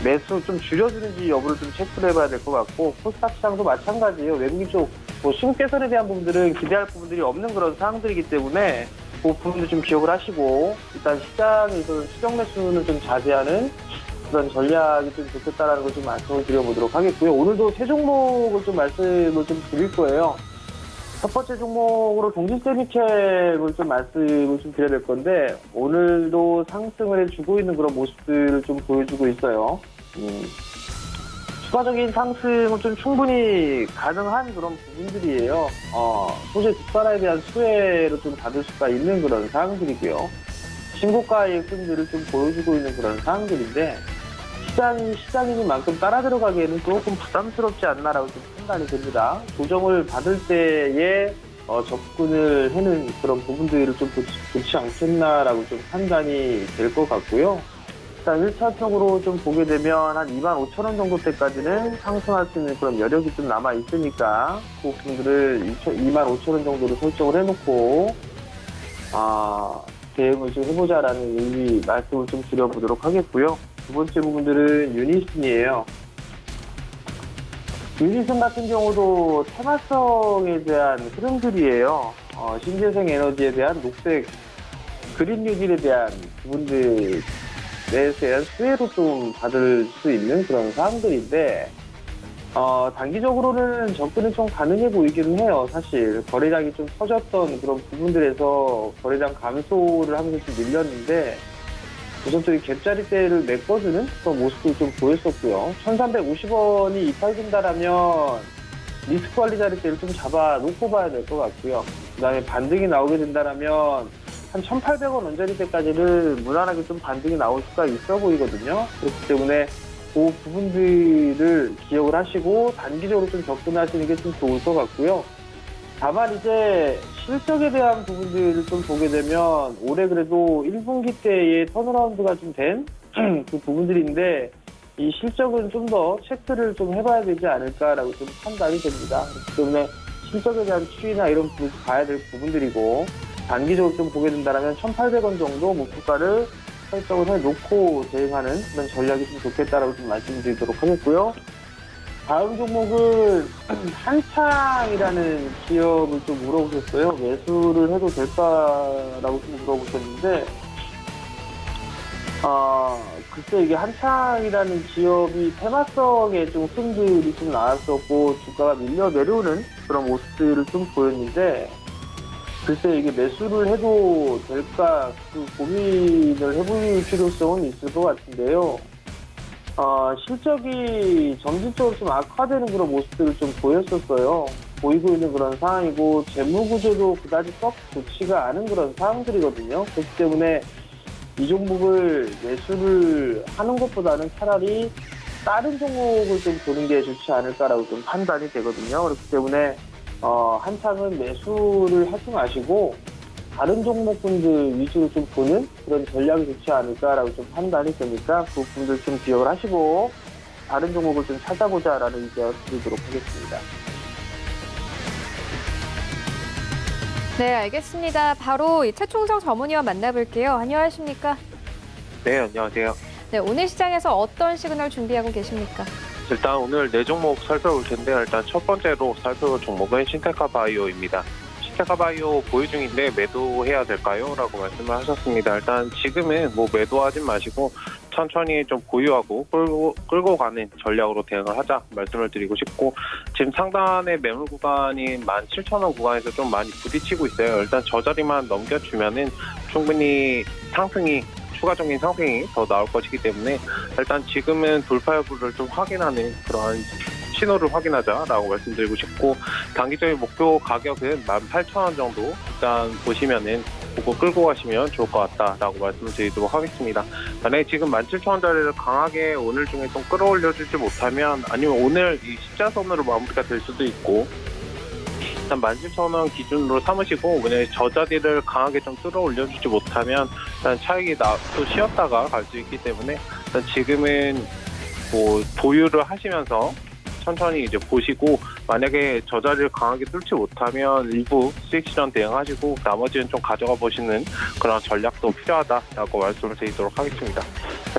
[SPEAKER 2] 매수 좀 줄여주는지 여부를 좀 체크를 해봐야 될 것 같고, 코스닥 시장도 마찬가지예요. 외국인 쪽 시국 개선에 대한 부분들은 기대할 부분들이 없는 그런 상황들이기 때문에 그 부분도 좀 기억을 하시고, 일단 시장에 있어서 추정 매수는 좀 자제하는 그런 전략이 좀 좋겠다라는 걸 좀 말씀을 드려보도록 하겠고요. 오늘도 세 종목을 좀 말씀을 좀 드릴 거예요. 첫 번째 종목으로 동진세미캡을 좀 말씀을 좀 드려야 될 건데, 오늘도 상승을 해주고 있는 그런 모습들을 좀 보여주고 있어요. 추가적인 상승은 좀 충분히 가능한 그런 부분들이에요. 소재 뒷바라에 대한 수혜를 좀 받을 수가 있는 그런 사항들이고요. 신고가의 흐름들을 좀 보여주고 있는 그런 사항들인데, 시장인 만큼 따라 들어가기에는 조금 부담스럽지 않나라고 좀 판단이 됩니다. 조정을 받을 때에 접근을 하는 그런 부분들을 좀 좋지 않겠나라고 좀 판단이 될 것 같고요. 일단 1차적으로 좀 보게 되면 한 25,000원 정도 때까지는 상승할 수 있는 그런 여력이 좀 남아 있으니까 그 부분들을 25,000원 정도로 설정을 해놓고 대응을 좀 해보자라는 의미 말씀을 좀 드려보도록 하겠고요. 두 번째 부분들은 유니슨이에요. 유니슨 같은 경우도 테마성에 대한 흐름들이에요. 신재생 에너지에 대한 녹색 그린 뉴딜에 대한 부분들에 대한 수혜로 좀 받을 수 있는 그런 사항들인데, 단기적으로는 접근이 좀 가능해 보이기는 해요. 사실 거래량이 좀 터졌던 그런 부분들에서 거래량 감소를 하면서 좀 밀렸는데, 우선적인 갭자리대를 메꿔주는 그런 모습도 좀 보였었고요. 1,350원이 이탈된다라면 리스크 관리 자리대를 좀 잡아놓고 봐야 될 것 같고요. 그 다음에 반등이 나오게 된다라면 한 1,800원 언저리대까지는 무난하게 좀 반등이 나올 수가 있어 보이거든요. 그렇기 때문에 그 부분들을 기억을 하시고 단기적으로 좀 접근하시는 게 좀 좋을 것 같고요. 다만 이제 실적에 대한 부분들을 좀 보게 되면 올해 그래도 1분기 때에 턴어라운드가 좀 된 그 부분들인데, 이 실적은 좀 더 체크를 좀 해봐야 되지 않을까라고 좀 판단이 됩니다. 그렇기 때문에 실적에 대한 추이나 이런 부분을 봐야 될 부분들이고, 단기적으로 좀 보게 된다면 1,800원 정도 목표가를 설정을 해놓고 대응하는 그런 전략이 좀 좋겠다라고 좀 말씀드리도록 하겠고요. 다음 종목은 한창이라는 기업을 좀 물어보셨어요. 매수를 해도 될까라고 좀 물어보셨는데, 글쎄 이게 한창이라는 기업이 테마성의 좀 흐름들이 좀 나왔었고 주가가 밀려 내려오는 그런 모습들을 좀 보였는데, 글쎄 이게 매수를 해도 될까 그 고민을 해볼 필요성은 있을 것 같은데요. 실적이 점진적으로 좀 악화되는 그런 모습들을 좀 보였었어요. 보이고 있는 그런 상황이고, 재무구조도 그다지 썩 좋지가 않은 그런 상황들이거든요. 그렇기 때문에 이 종목을 매수를 하는 것보다는 차라리 다른 종목을 좀 보는 게 좋지 않을까라고 좀 판단이 되거든요. 그렇기 때문에 한창은 매수를 하지 마시고 다른 종목분들 위주로 좀 보는 그런 전략이 좋지 않을까라고 좀 판단이 되니까 그 부분들 좀 기억을 하시고 다른 종목을 좀 찾아보자라는 의견 드리도록 하겠습니다.
[SPEAKER 1] 네, 알겠습니다. 바로 이 최충성 전문위원 만나볼게요. 안녕하십니까?
[SPEAKER 4] 네, 안녕하세요.
[SPEAKER 1] 네, 오늘 시장에서 어떤 시그널 준비하고 계십니까?
[SPEAKER 4] 일단 오늘 네 종목 살펴볼 텐데 일단 첫 번째로 살펴볼 종목은 신테카 바이오입니다. 신테카 바이오 보유 중인데 매도해야 될까요? 라고 말씀을 하셨습니다. 일단 지금은 뭐 매도하지 마시고 천천히 좀 보유하고 끌고 가는 전략으로 대응을 하자 말씀을 드리고 싶고, 지금 상단의 매물 구간인 17,000원 구간에서 좀 많이 부딪히고 있어요. 일단 저 자리만 넘겨주면은 충분히 추가적인 상승이 더 나올 것이기 때문에 일단 지금은 돌파 여부를 좀 확인하는 그런 신호를 확인하자라고 말씀드리고 싶고, 단기적인 목표 가격은 18,000원 정도 일단 보시면은 보고 끌고 가시면 좋을 것 같다라고 말씀을 드리도록 하겠습니다. 만약에 지금 17,000원짜리를 강하게 오늘 중에 좀 끌어올려주지 못하면, 아니면 오늘 이 십자선으로 마무리가 될 수도 있고, 일단 17,000원 기준으로 삼으시고 만약에 저 자리를 강하게 좀 끌어올려주지 못하면 일단 차익이 또 쉬었다가 갈 수 있기 때문에 일단 지금은 뭐 보유를 하시면서 천천히 이제 보시고, 만약에 저 자리를 강하게 뚫지 못하면 일부 수익 실현 대응하시고 나머지는 좀 가져가 보시는 그런 전략도 필요하다라고 말씀을 드리도록 하겠습니다.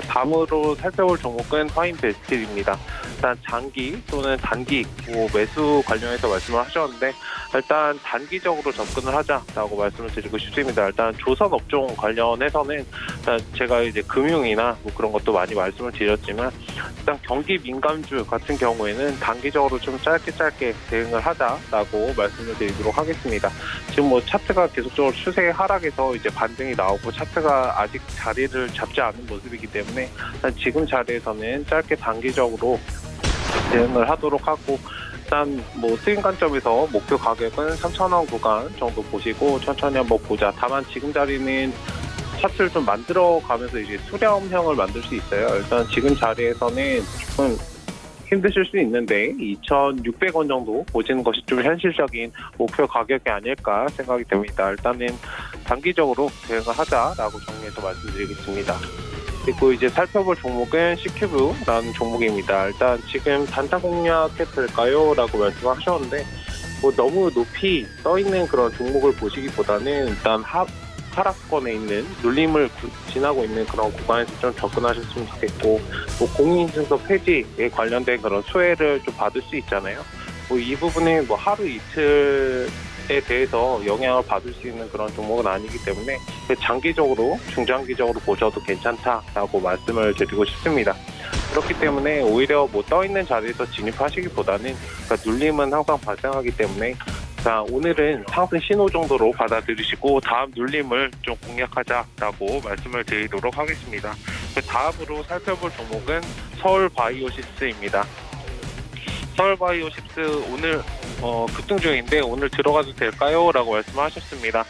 [SPEAKER 4] 다음으로 살펴볼 종목은 화인베스틸입니다. 일단 장기 또는 단기 매수 관련해서 말씀을 하셨는데, 일단 단기적으로 접근을 하자라고 말씀을 드리고 싶습니다. 일단 조선 업종 관련해서는 일단 제가 이제 금융이나 그런 것도 많이 말씀을 드렸지만, 일단 경기 민감주 같은 경우에는 단기적으로 좀 짧게 대응을 하자라고 말씀을 드리도록 하겠습니다. 지금 뭐 차트가 계속적으로 추세 하락에서 이제 반등이 나오고 차트가 아직 자리를 잡지 않은 모습이기 때문에 일단 지금 자리에서는 짧게 단기적으로 대응을 하도록 하고, 일단 뭐 수익 관점에서 목표 가격은 3,000원 구간 정도 보시고 천천히 한번 보자. 다만 지금 자리는 차트를 좀 만들어가면서 이제 수렴형을 만들 수 있어요. 일단 지금 자리에서는 조금 힘드실 수 있는데 2,600원 정도 보시는 것이 좀 현실적인 목표 가격이 아닐까 생각이 됩니다. 일단은 단기적으로 대응을 하자라고 정리해서 말씀드리겠습니다. 그리고 이제 살펴볼 종목은 C큐브라는 종목입니다. 일단 지금 단타 공략해도 될까요? 라고 말씀하셨는데, 뭐 너무 높이 떠있는 그런 종목을 보시기보다는 일단 하락권에 있는 눌림을 지나고 있는 그런 구간에서 좀 접근하셨으면 좋겠고, 뭐 공인인증서 폐지에 관련된 그런 수혜를 좀 받을 수 있잖아요. 뭐 이 부분에 뭐 하루 이틀에 대해서 영향을 받을 수 있는 그런 종목은 아니기 때문에 장기적으로 중장기적으로 보셔도 괜찮다라고 말씀을 드리고 싶습니다. 그렇기 때문에 오히려 뭐 떠있는 자리에서 진입하시기보다는 그러니까 눌림은 항상 발생하기 때문에 자, 오늘은 상승 신호 정도로 받아들이시고 다음 눌림을 좀 공략하자라고 말씀을 드리도록 하겠습니다. 다음으로 살펴볼 종목은 서울바이오시스입니다. 서울바이오시스 오늘 급등 중인데 오늘 들어가도 될까요? 라고 말씀하셨습니다.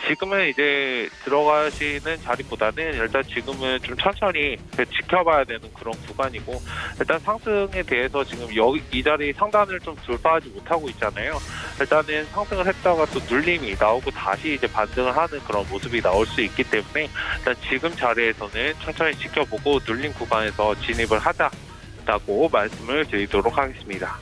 [SPEAKER 4] 지금은 이제 들어가시는 자리보다는 일단 지금은 좀 천천히 지켜봐야 되는 그런 구간이고, 일단 상승에 대해서 지금 이 자리 상단을 좀 돌파하지 못하고 있잖아요. 일단은 상승을 했다가 또 눌림이 나오고 다시 이제 반등을 하는 그런 모습이 나올 수 있기 때문에 일단 지금 자리에서는 천천히 지켜보고 눌림 구간에서 진입을 하자라고 말씀을 드리도록 하겠습니다.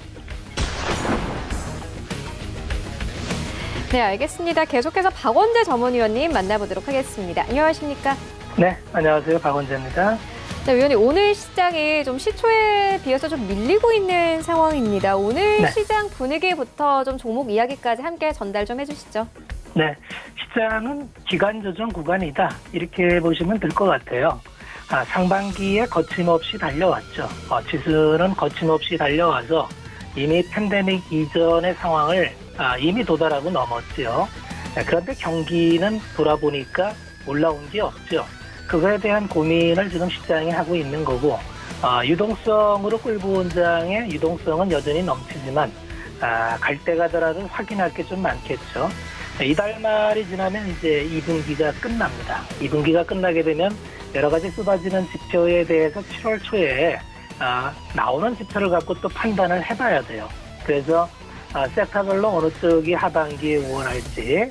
[SPEAKER 1] 네, 알겠습니다. 계속해서 박원재 전문위원님 만나보도록 하겠습니다. 안녕하십니까?
[SPEAKER 5] 네, 안녕하세요. 박원재입니다.
[SPEAKER 1] 네, 위원님, 오늘 시장이 좀 시초에 비해서 좀 밀리고 있는 상황입니다. 오늘
[SPEAKER 5] 네.
[SPEAKER 1] 시장 분위기부터 좀 종목 이야기까지 함께 전달 좀 해주시죠.
[SPEAKER 5] 네, 시장은 기간 조정 구간이다. 이렇게 보시면 될 것 같아요. 상반기에 거침없이 달려왔죠. 지수는 거침없이 달려와서 이미 팬데믹 이전의 상황을 이미 도달하고 넘었죠. 그런데 경기는 돌아보니까 올라온 게 없죠. 그거에 대한 고민을 지금 시장이 하고 있는 거고, 유동성으로 끌고 온 장의 유동성은 여전히 넘치지만 갈 때 가더라도 확인할 게 좀 많겠죠. 이달 말이 지나면 이제 2분기가 끝납니다. 2분기가 끝나게 되면 여러 가지 쏟아지는 지표에 대해서 7월 초에 나오는 지표를 갖고 또 판단을 해봐야 돼요. 그래서 섹터별로 어느 쪽이 하반기에 우원할지,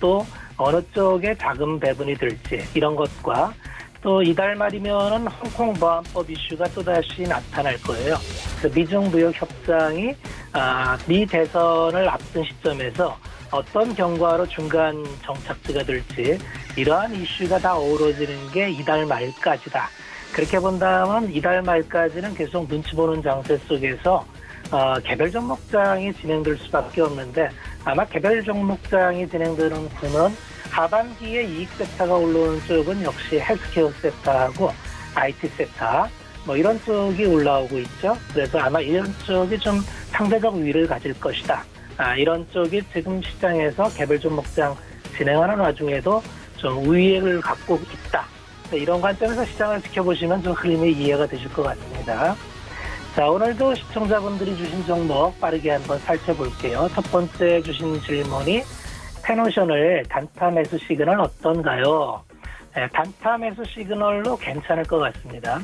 [SPEAKER 5] 또 어느 쪽에 자금 배분이 될지 이런 것과 또 이달 말이면은 홍콩 보안법 이슈가 또다시 나타날 거예요. 그래서 미중 무역 협상이 미 대선을 앞둔 시점에서 어떤 경과로 중간 정착지가 될지 이러한 이슈가 다 어우러지는 게 이달 말까지다. 그렇게 본다면 이달 말까지는 계속 눈치 보는 장세 속에서 개별 종목장이 진행될 수밖에 없는데 아마 개별 종목장이 진행되는 분은 하반기에 이익 섹터가 올라오는 쪽은 역시 헬스케어 섹터하고 IT 섹터 뭐 이런 쪽이 올라오고 있죠. 그래서 아마 이런 쪽이 좀 상대적 우위를 가질 것이다. 이런 쪽이 지금 시장에서 개별 종목장 진행하는 와중에도 좀 우위를 갖고 있다. 이런 관점에서 시장을 지켜보시면 좀 흐름이 이해가 되실 것 같습니다. 자, 오늘도 시청자분들이 주신 종목 빠르게 한번 살펴볼게요. 첫 번째 주신 질문이 페노션을 단타 매수 시그널 어떤가요? 단타 매수 시그널로 괜찮을 것 같습니다.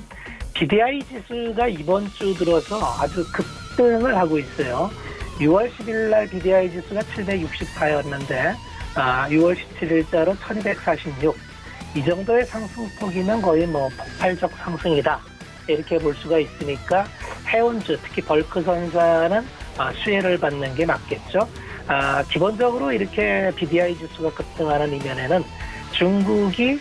[SPEAKER 5] BDI 지수가 이번 주 들어서 아주 급등을 하고 있어요. 6월 10일 날 BDI 지수가 764였는데 6월 17일자로 1246. 이 정도의 상승폭이면 거의 뭐 폭발적 상승이다. 이렇게 볼 수가 있으니까 해운주, 특히 벌크선사는 수혜를 받는 게 맞겠죠. 기본적으로 이렇게 BDI 지수가 급등하는 이면에는 중국이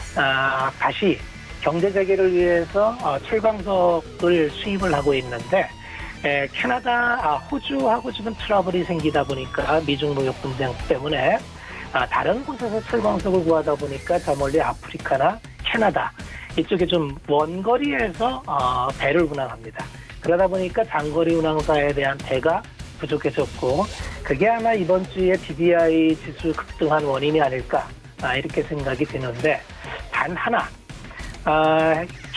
[SPEAKER 5] 다시 경제 재개를 위해서 철광석을 수입을 하고 있는데 호주하고 지금 트러블이 생기다 보니까 미중 무역 분쟁 때문에 다른 곳에서 철광석을 구하다 보니까 저 멀리 아프리카나 캐나다 이쪽에 좀 원거리에서 배를 운항합니다. 그러다 보니까 장거리 운항사에 대한 배가 부족해졌고 그게 아마 이번 주에 BDI 지수 급등한 원인이 아닐까 이렇게 생각이 드는데 단 하나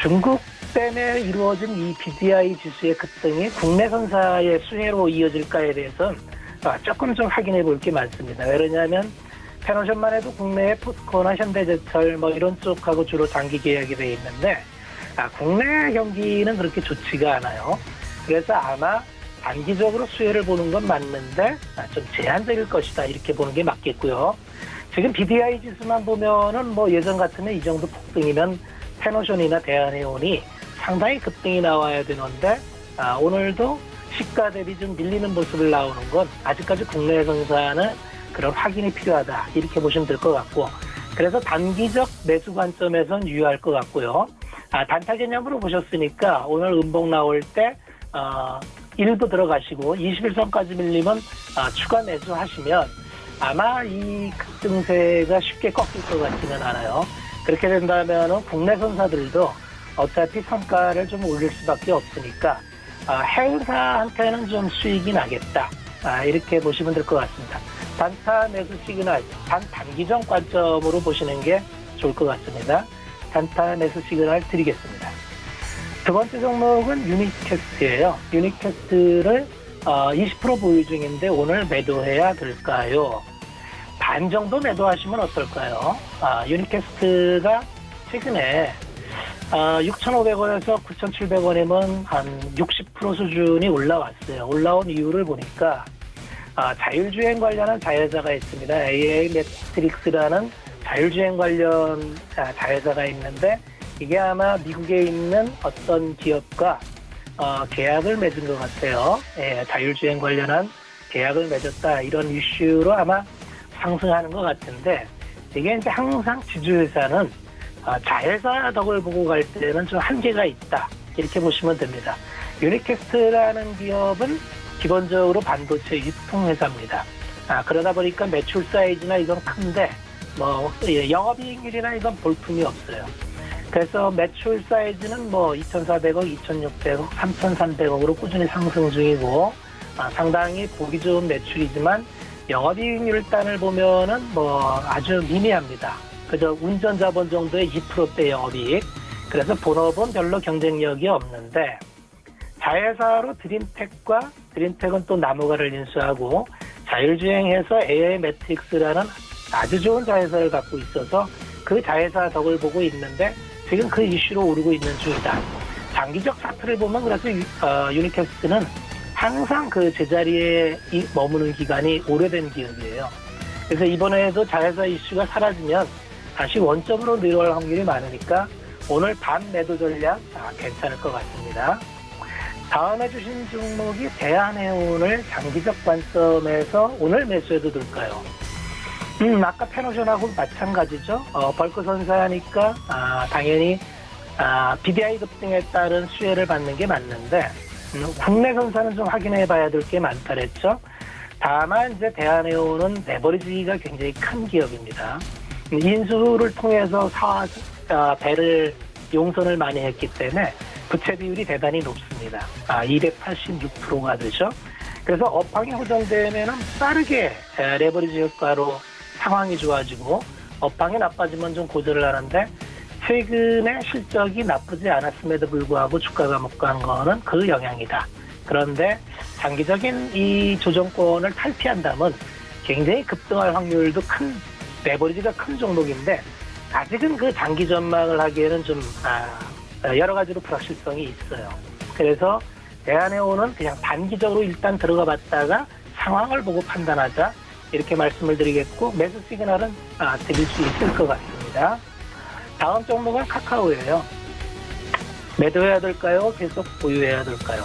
[SPEAKER 5] 중국 때문에 이루어진 이 BDI 지수의 급등이 국내 선사의 수혜로 이어질까에 대해서는 조금 좀 확인해 볼 게 많습니다. 왜냐하면 페노션만 해도 국내에 포스코나 현대제철 뭐 이런 쪽하고 주로 장기 계약이 돼 있는데 국내 경기는 그렇게 좋지가 않아요. 그래서 아마 단기적으로 수혜를 보는 건 맞는데 좀 제한적일 것이다 이렇게 보는 게 맞겠고요. 지금 BDI 지수만 보면은 뭐 예전 같으면 이 정도 폭등이면 페노션이나 대한해운이 상당히 급등이 나와야 되는데 오늘도 시가 대비 좀 밀리는 모습을 나오는 건 아직까지 국내 선사는 그런 확인이 필요하다 이렇게 보시면 될 것 같고 그래서 단기적 매수 관점에선 유효할 것 같고요. 단타 개념으로 보셨으니까 오늘 음봉 나올 때 일부 들어가시고 21선까지 밀리면 추가 매수하시면 아마 이 급등세가 쉽게 꺾일 것 같지는 않아요. 그렇게 된다면 국내 선사들도 어차피 성과를 좀 올릴 수밖에 없으니까 해운사한테는 좀 수익이 나겠다. 이렇게 보시면 될 것 같습니다. 단타 매수 시그널, 단기적 관점으로 보시는 게 좋을 것 같습니다. 단타 매수 시그널 드리겠습니다. 두 번째 종목은 유니캐스트예요. 유니캐스트를 20% 보유 중인데 오늘 매도해야 될까요? 반 정도 매도하시면 어떨까요? 유니캐스트가 최근에 6,500원에서 9,700원이면 한 60% 수준이 올라왔어요. 올라온 이유를 보니까 자율주행 관련한 자회사가 있습니다. AA 매트릭스라는 자율주행 관련 자회사가 있는데 이게 아마 미국에 있는 어떤 기업과 계약을 맺은 것 같아요. 자율주행 관련한 계약을 맺었다 이런 이슈로 아마 상승하는 것 같은데 이게 이제 항상 지주회사는 자회사 덕을 보고 갈 때는 좀 한계가 있다 이렇게 보시면 됩니다. 유니캐스트라는 기업은 기본적으로 반도체 유통회사입니다. 그러다 보니까 매출 사이즈나 이건 큰데 뭐 영업이익률이나 이건 볼품이 없어요. 그래서 매출 사이즈는 뭐 2,400억, 2,600억, 3,300억으로 꾸준히 상승 중이고 상당히 보기 좋은 매출이지만 영업이익률 단을 보면은 뭐 아주 미미합니다. 그저 운전자본 정도의 2%대 영업이익. 그래서 본업은 별로 경쟁력이 없는데 자회사로 드림텍은 또 나무가를 인수하고 자율주행해서 AI 매트릭스라는 아주 좋은 자회사를 갖고 있어서 그 자회사 덕을 보고 있는데 지금 그 이슈로 오르고 있는 중이다. 장기적 차트를 보면 그래서 유니캐스트는 항상 그 제자리에 머무는 기간이 오래된 기업이에요. 그래서 이번에도 자회사 이슈가 사라지면 다시 원점으로 내려올 확률이 많으니까 오늘 반 매도 전략 괜찮을 것 같습니다. 다음에 주신 종목이 대한해운을 장기적 관점에서 오늘 매수해도 될까요? 아까 페노션하고 마찬가지죠. 벌크 선사하니까 당연히 BDI 급등에 따른 수혜를 받는 게 맞는데 국내 선사는 좀 확인해 봐야 될 게 많다 그랬죠. 다만 이제 대한해운은 레버리지가 굉장히 큰 기업입니다. 인수를 통해서 배를 용선을 많이 했기 때문에 부채 비율이 대단히 높습니다. 286%가 되죠. 그래서 업황이 호전되면은 빠르게 레버리지 효과로 상황이 좋아지고 업황이 나빠지면 좀 고전을 하는데 최근에 실적이 나쁘지 않았음에도 불구하고 주가가 못 간 거는 그 영향이다. 그런데 장기적인 이 조정권을 탈피한다면 굉장히 급등할 확률도 큰 레버리지가 큰 종목인데 아직은 그 장기 전망을 하기에는 좀 여러 가지로 불확실성이 있어요. 그래서 대한해운은 그냥 단기적으로 일단 들어가 봤다가 상황을 보고 판단하자 이렇게 말씀을 드리겠고 매수 시그널은 드릴 수 있을 것 같습니다. 다음 종목은 카카오예요. 매도해야 될까요? 계속 보유해야 될까요?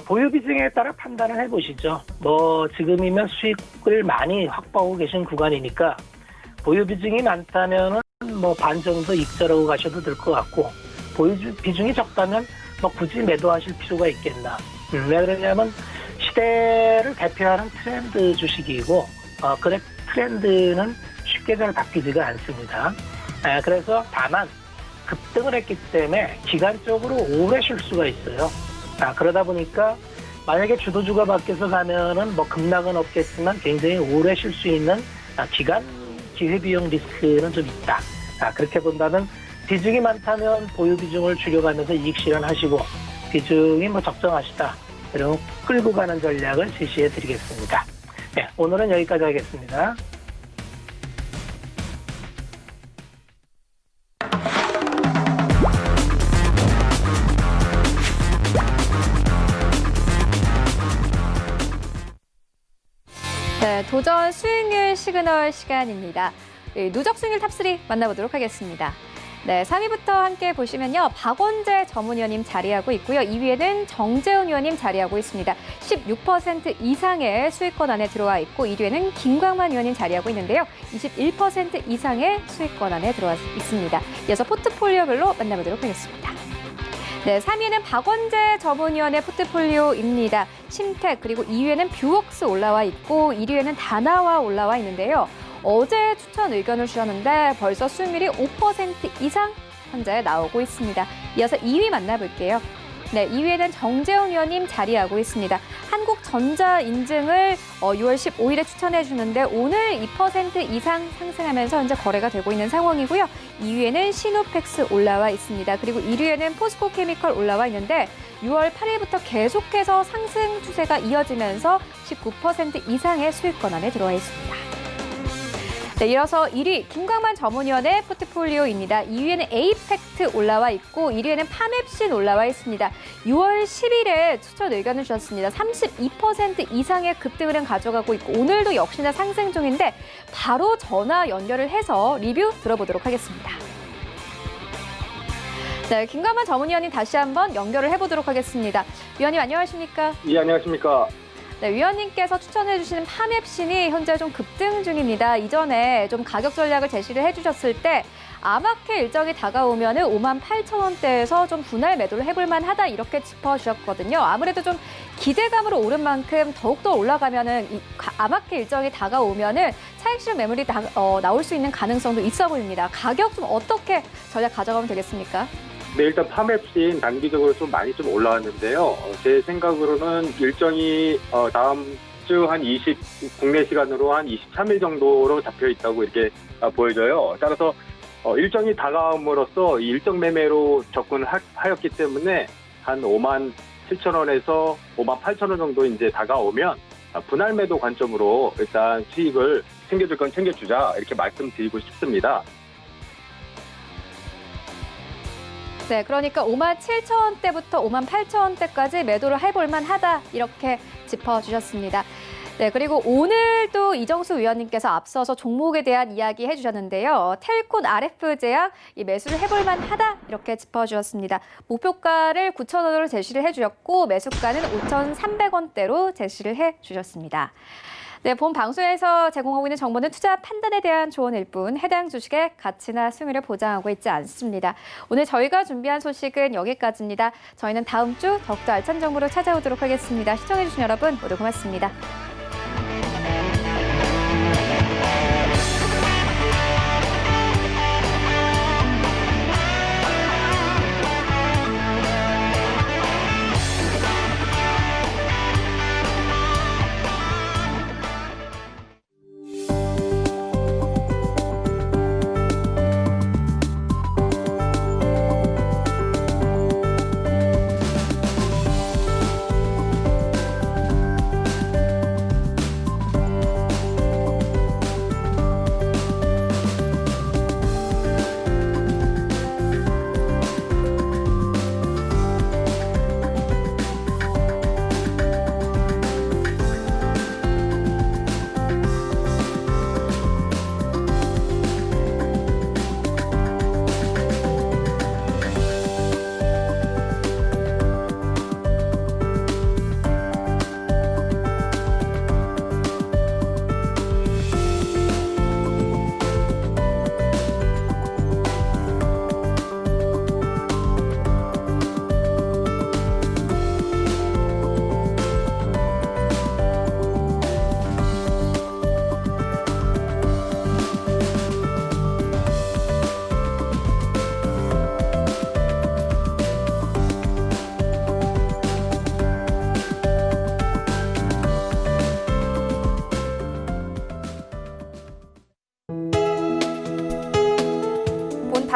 [SPEAKER 5] 보유 비중에 따라 판단을 해보시죠. 지금이면 수익을 많이 확보하고 계신 구간이니까 보유 비중이 많다면은 반 정도 익절하고 가셔도 될 것 같고 보유 비중이 적다면 굳이 매도하실 필요가 있겠나. 왜 그러냐면 시대를 대표하는 트렌드 주식이고 그래 트렌드는 쉽게 잘 바뀌지가 않습니다. 그래서 다만 급등을 했기 때문에 기간적으로 오래 쉴 수가 있어요. 그러다 보니까 만약에 주도주가 바뀌어서 가면은 급락은 없겠지만 굉장히 오래 쉴 수 있는 기간 기회비용 리스크는 좀 있다. 그렇게 본다면 비중이 많다면 보유 비중을 줄여가면서 이익 실현하시고 비중이 적정하시다. 그리고 끌고 가는 전략을 제시해 드리겠습니다. 네, 오늘은 여기까지 하겠습니다.
[SPEAKER 1] 네, 도전 수익률 시그널 시간입니다. 누적 수익률 탑3 만나보도록 하겠습니다. 네, 3위부터 함께 보시면요. 박원재 전문위원님 자리하고 있고요. 2위에는 정재훈 위원님 자리하고 있습니다. 16% 이상의 수익권 안에 들어와 있고 1위에는 김광만 위원님 자리하고 있는데요. 21% 이상의 수익권 안에 들어와 있습니다. 이어서 포트폴리오별로 만나보도록 하겠습니다. 네, 3위는 박원재 전문위원의 포트폴리오입니다. 신택 그리고 2위에는 뷰웍스 올라와 있고 1위에는 다나와 올라와 있는데요. 어제 추천 의견을 주셨는데 벌써 수익률이 5% 이상 현재 나오고 있습니다. 이어서 2위 만나볼게요. 네, 2위에는 정재훈 위원님 자리하고 있습니다. 한국전자 인증을 6월 15일에 추천해 주는데 오늘 2% 이상 상승하면서 현재 거래가 되고 있는 상황이고요. 2위에는 시노펙스 올라와 있습니다. 그리고 1위에는 포스코케미컬 올라와 있는데 6월 8일부터 계속해서 상승 추세가 이어지면서 19% 이상의 수익권 안에 들어와 있습니다. 네, 이어서 1위 김광만 전문위원의 포트폴리오입니다. 2위에는 에이펙트 올라와 있고 1위에는 파맵신 올라와 있습니다. 6월 10일에 추천 의견을 주셨습니다. 32% 이상의 급등을 가져가고 있고 오늘도 역시나 상승 중인데 바로 전화 연결을 해서 리뷰 들어보도록 하겠습니다. 네, 김광만 전문위원님 다시 한번 연결을 해보도록 하겠습니다. 위원님 안녕하십니까?
[SPEAKER 2] 예, 안녕하십니까?
[SPEAKER 1] 네, 위원님께서 추천해 주시는 파맵신이 현재 좀 급등 중입니다. 이전에 좀 가격 전략을 제시를 해주셨을 때 아마케 일정이 다가오면은 58,000원대에서 좀 분할 매도를 해볼 만하다 이렇게 짚어주셨거든요. 아무래도 좀 기대감으로 오른 만큼 더욱더 올라가면은 이 아마케 일정이 다가오면은 차익 실현 매물이 나올 수 있는 가능성도 있어 보입니다. 가격 좀 어떻게 전략 가져가면 되겠습니까?
[SPEAKER 6] 네, 일단 파맵신 단기적으로 좀 많이 좀 올라왔는데요. 제 생각으로는 일정이 다음 주 국내 시간으로 한 23일 정도로 잡혀 있다고 이렇게 보여져요. 따라서 일정이 다가옴으로써 일정 매매로 접근하였기 때문에 한 57,000원에서 58,000원 정도 이제 다가오면 분할 매도 관점으로 일단 수익을 챙겨줄 건 챙겨주자 이렇게 말씀드리고 싶습니다.
[SPEAKER 1] 네, 그러니까 57,000원대부터 58,000원대까지 매도를 해볼만 하다 이렇게 짚어주셨습니다. 네, 그리고 오늘도 이정수 위원님께서 앞서서 종목에 대한 이야기 해주셨는데요. 텔콘 RF 제약 이 매수를 해볼만 하다 이렇게 짚어주셨습니다. 목표가를 9,000원으로 제시를 해주셨고 매수가는 5,300원대로 제시를 해주셨습니다. 네, 본 방송에서 제공하고 있는 정보는 투자 판단에 대한 조언일 뿐 해당 주식의 가치나 수익률을 보장하고 있지 않습니다. 오늘 저희가 준비한 소식은 여기까지입니다. 저희는 다음 주 더욱더 알찬 정보로 찾아오도록 하겠습니다. 시청해주신 여러분 모두 고맙습니다.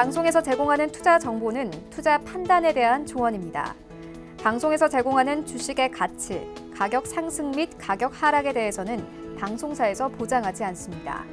[SPEAKER 1] 방송에서 제공하는 투자 정보는 투자 판단에 대한 조언입니다. 방송에서 제공하는 주식의 가치, 가격 상승 및 가격 하락에 대해서는 방송사에서 보장하지 않습니다.